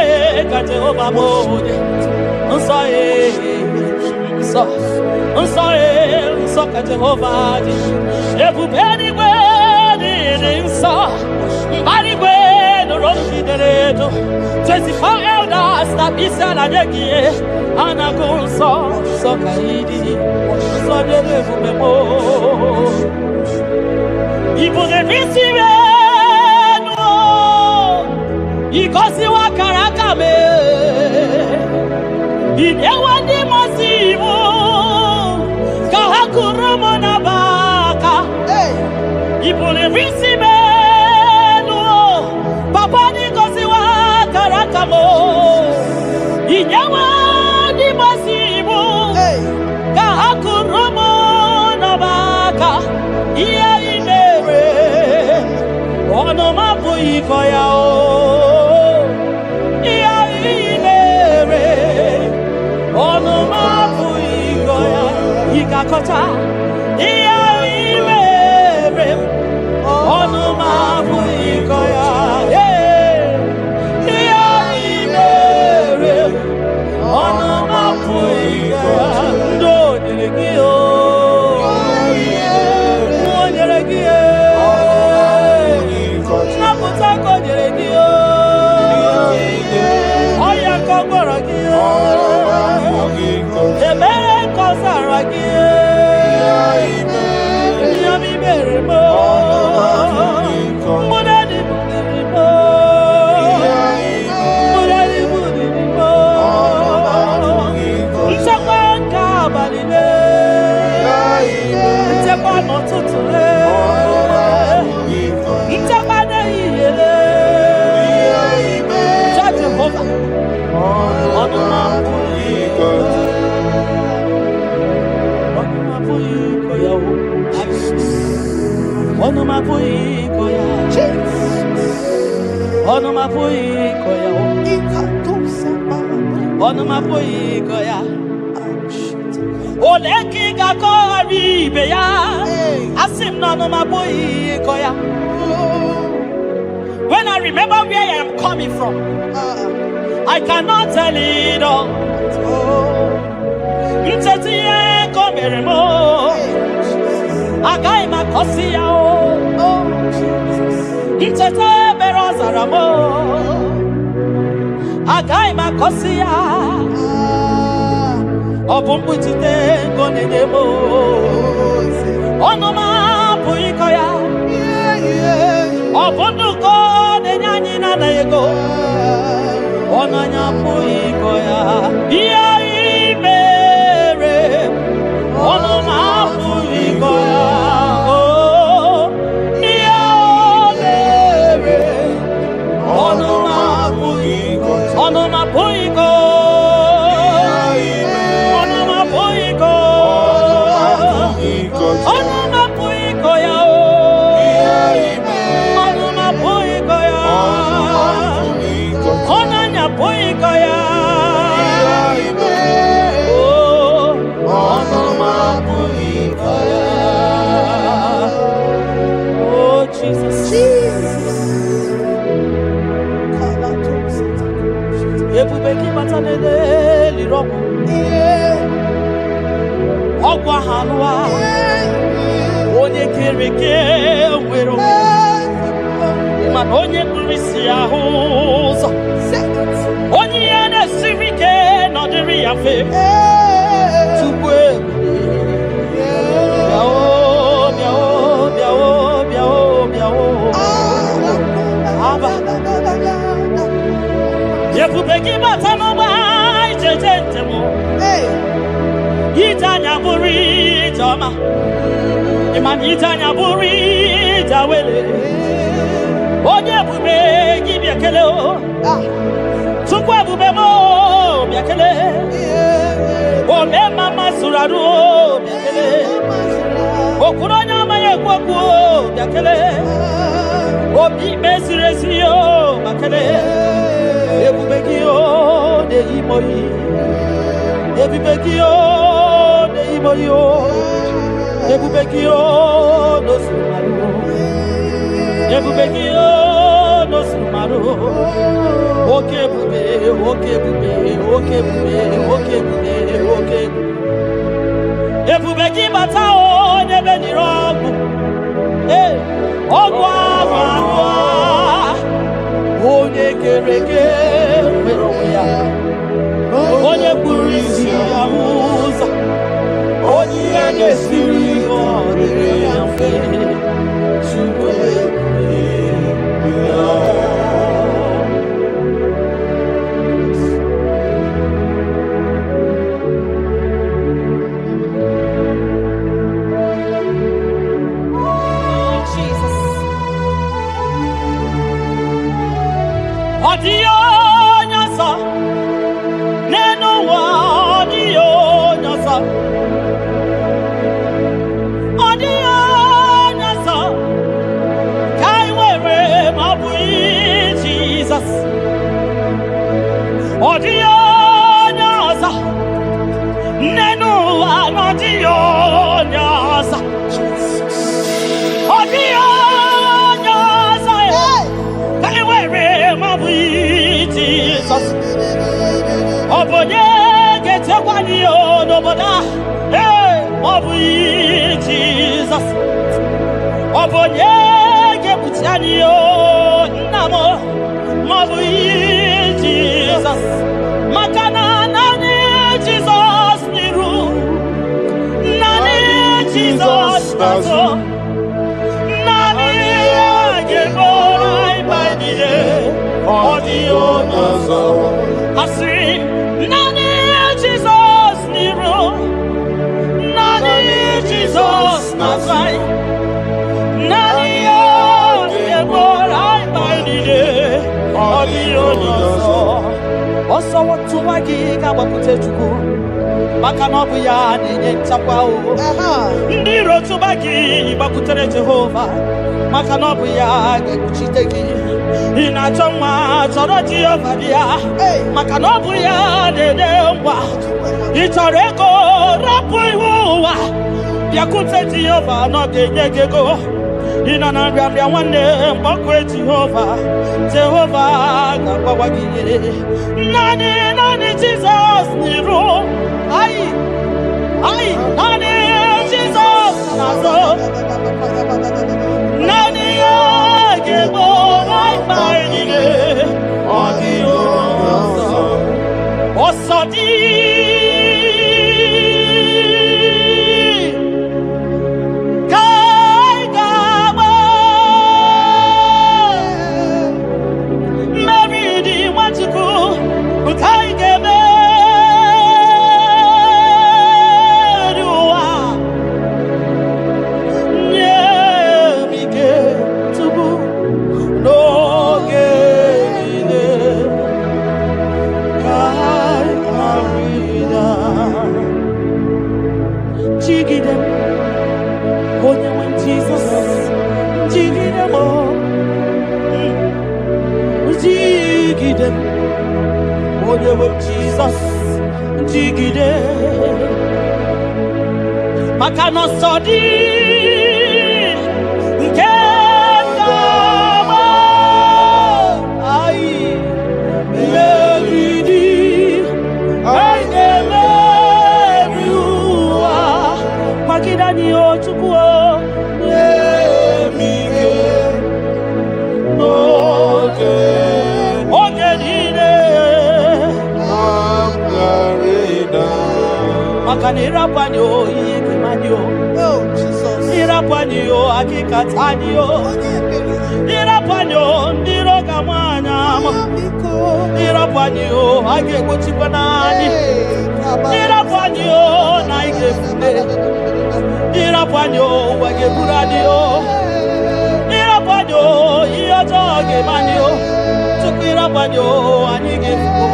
ka Jehova m dị nsọ nsọ nsọ nsọ ka Jehova dị ebube eluigwe dị nsọ mbara igwe nụrụ olu gị dere edo 24 elders na isi ala nye gị a na-agụ nsọ nsọ ka ị dị nsọ dere ebube m ibu na-ebe isi enu igosiwa akara aka m inyewe ndị mmasị iwu ka ha kụrụ m na baka ibu na-ebe isi enu papa ndị gosiwa akara aka m inyewe ndị mmasị iwu ka ha kụrụ m na baka ihe ị mere ọnụ m abụghị ịkọ ya o ihe ị mere ọnụ m abụghị ịkọ ya ị ga-akọcha ihe ị mere ọnụ m abụghị ịkọ ya ihe ị mere ọnụ m abụghị ịkọ ya ndị o nyere gị o nyere gị nnapụta ka o nyere gị Onomapoikoya. Onomapoikoya. Onomapoikoya. Oleki gakori beya. Asim nonomapoikoya. When I remember where I am coming from, I cannot tell it all. Mtetiye komeremo. Agai makosia o. Mtete berozaramo. Agai makosia. Obumbu tite konenemo. Onoma puikoya. Obundu konenyanyi na ego. Onanya puikoya. Iya imere. Onoma puikoya. Ogwa halwa onye kereke nwere mana onye kurisi ahụzọ onye ya na-esiri ike nọdịrị ya fe tupu ebube gị bata n'ọgba ijeje njem Itanya buri jama, imani itanya buri jawele. Oye bube gibi akele o, tukwe bube mo biakele. Ome mama suradu o biakele. Okuronya maye kwaku o biakele. Obi mesiresi o bakele. Ebube ki o de imoyi, ebube ki o. Ebubekio no sumaru. Ebubekio no sumaru. Okebube. Ebubeki batao nebe ni rogu. Ogwa marwa. Onye kereke meroya. Onye kurisi amuza. Onye nesiri odere yafe chukwe Jesus. Adio nyasa neno wa adio nyasa. Odionyaza nenu anodionyaza odionyaza kaiwere mabu Jesus obonye getekwani onoboda mabu Jesus obonye gebutiani namo mabu Jesus, makana nani Jesus niru, nani Jesus nazo, nani agebora ibaidije, odio nazo. Asi nani Jesus niru, nani Jesus nazo, nani agebora ibaidije. Oso watu wagi kabakute chuku maka na ọ bụ ya na-enye nchekwa o. Ndị iro tụba gị gbakwutere Jehova maka na ọ bụ ya ga-ekpuchite gị. Ị na-achọ nwa chọrọ Jehova bịa maka na ọ bụ ya na-enye ngwa. Ị chọrọ ego rapụ ihu ụwa bịakwute Jehova na ọ ga-enye gị ego. Ị nọ na nrịanrịa nwanne mgbakwe Jehova ga-agbawa gị naanị Jizọs n'iru naanị Jizọs n'azụ naanị ya ga-egbo mkpa anyị niile ọ dịghị ọsọ dị Jesus, jigide, maka no sodi, nke kama, meridi, meriwa, makida ni ochukuo, mike, Makanirapanyo ikimanyo. Oh Jesus. Irapanyo akikatanyo. Irapanyo ndiroga mwanyama. Irapanyo agekuchipanani. Irapanyo naigefune. Irapanyo wageburanyo. Irapanyo iyotoge manyo. Tukirapanyo anigefuko.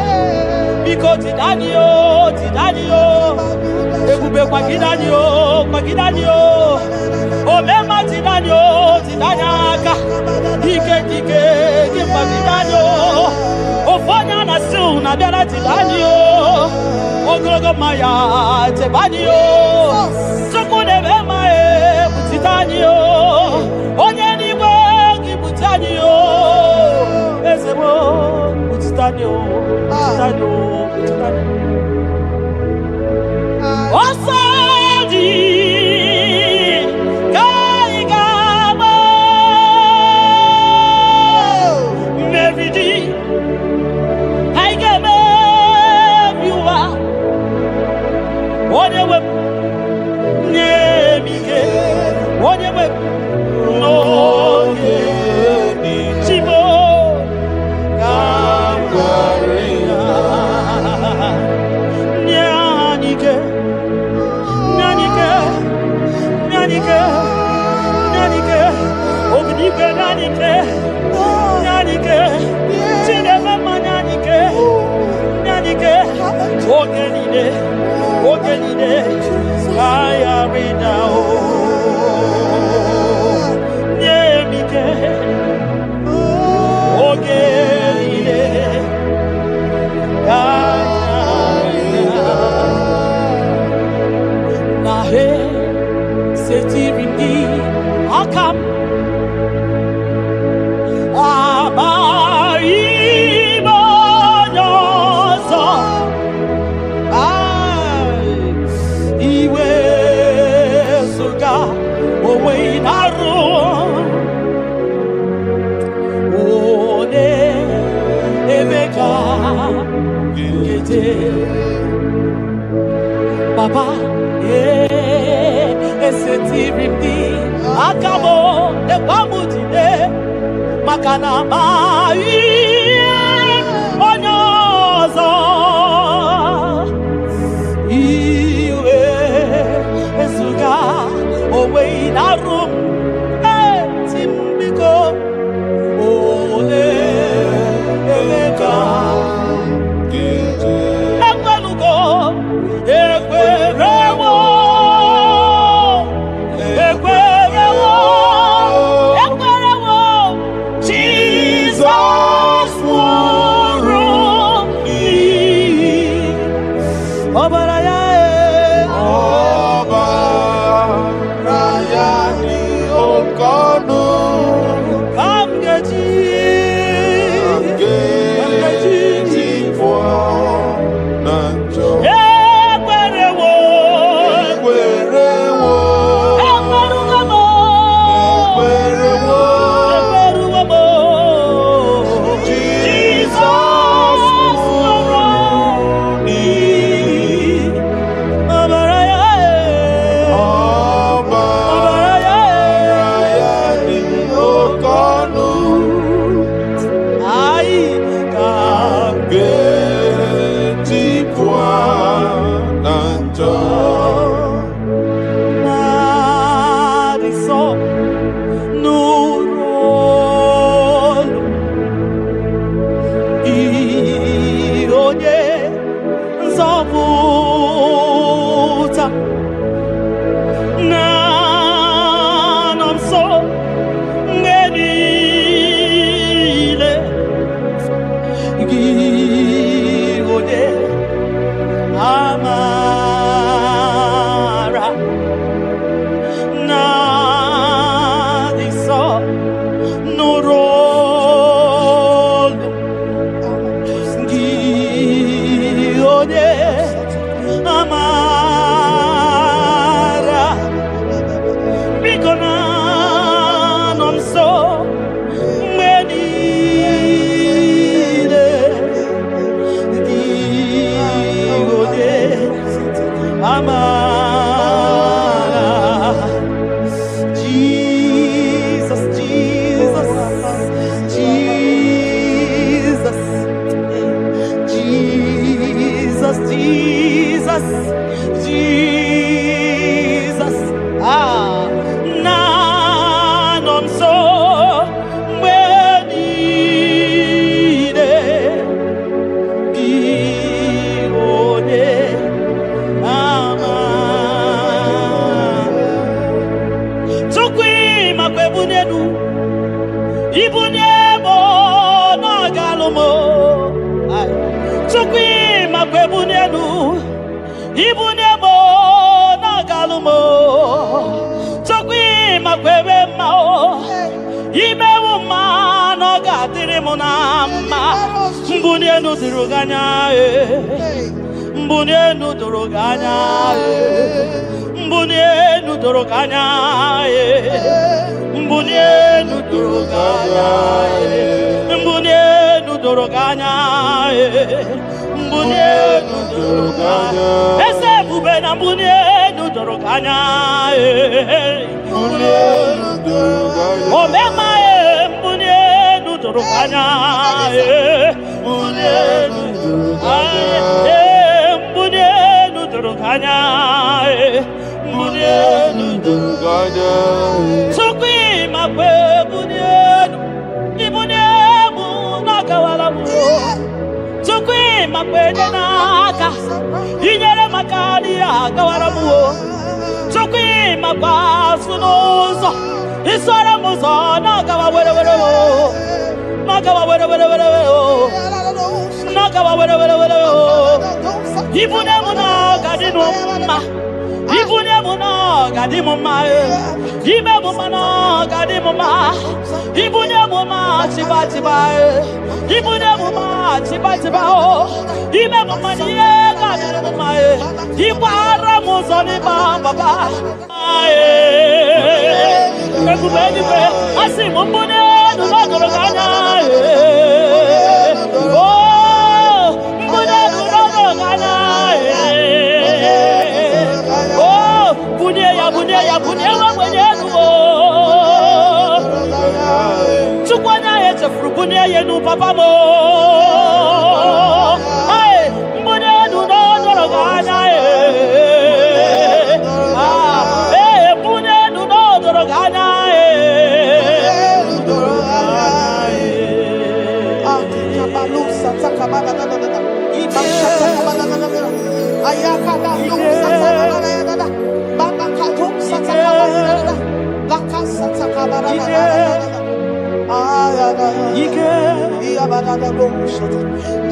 Biko tidanyo. Ebube kwa gidanyo. Omema tidanyaka. Dike kwa gidanyo. Ofonya na su na biara tidanyo. Ogologo maya tebanyo. Soko nebema butidanyo. Onye niwe gibutanyo. Ezebo butidanyo. Osadi kaigama meridi haigame biwa onewe nemige onewe noge chibo kamgarina nyanike Ognike nanike Chinema nanike Ogenide Aya rida Nyemike Ogenide Nahe Setirindi Akam Baba, esetirindi akabo de bamutide makana mai onyozo iwe esuga owe inarum timbiko ole emeka ekwelugo ekwe Ibuniemo na galumo. Chukwi makwebunienu. Ibuniemo na galumo. Chukwi makwebemao. Imewu ma no gadiri munama. Mbunienu diruganya. Mbunienu duruganya. Mbunienu duruganya. Mbunienu duruganya. Mbunienu duruganya. Mbunienu duruganya. Ese bubena mbunienu duruganya. Mbunienu duruganya. Omema mbunienu duruganya. Mbunienu duruganya. Mbunienu duruganya. Mbunienu duruganya. Sukwi makwe mbunienu. Ibuniemu nakawala mu. Sukwi makwe naka. Inyere makali akawala mu. Sukwi makwa sunuzo. Isara muzo nakawa were were wo. Nakawa were were were wo. Nakawa were were were wo. Ibuniemu nakadinu ma. Ibuniemu nakadimu ma. Ibemu ma nakadimu ma. Ibuniemu ma tiba tiba. Ibuniemu ma tiba tiba o. Ibemu ma niye kadimu ma. Ibara muzoni ba baba. Ekubeni pe asimu mbunienu nakadoganya. Oh, mbunienu nakadoganya. Oh, bunia mbunienu oh. Chukwanya echefuru bunia yenu papa mo. Hey, mbunienu nakadoganya. Hey, mbunienu nakadoganya.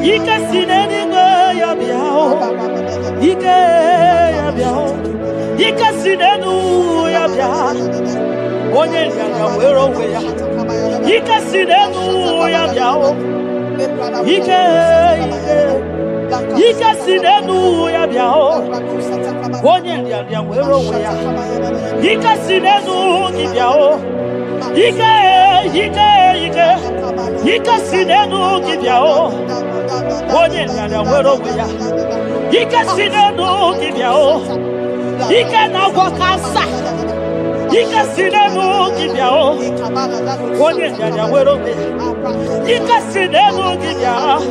Ike sineni ya biao. Ike ya biao. Ike sinenu ya biao. Onye ya wero we ya. Ike sinenu ya biao. Ike sinenu ya biao. Onye ya wero we ya. Ike sinenu ki biao. Ike sinenu ki biao. Onye ya wero we ya. Ike sinenu ki biao. Ike na kwa kansa. Ike sinenu ki biao. Onye ya wero we ya. Ike sinenu ki biao.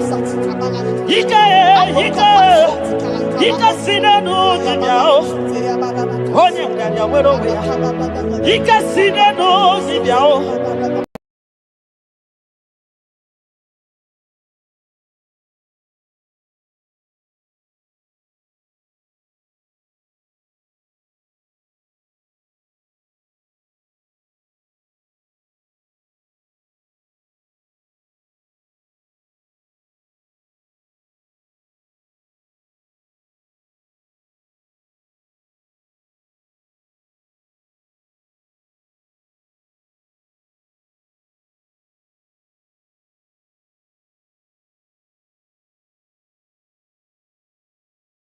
Ike sinenu ki biao. Onye ya wero we ya. Ike sinenu ki biao.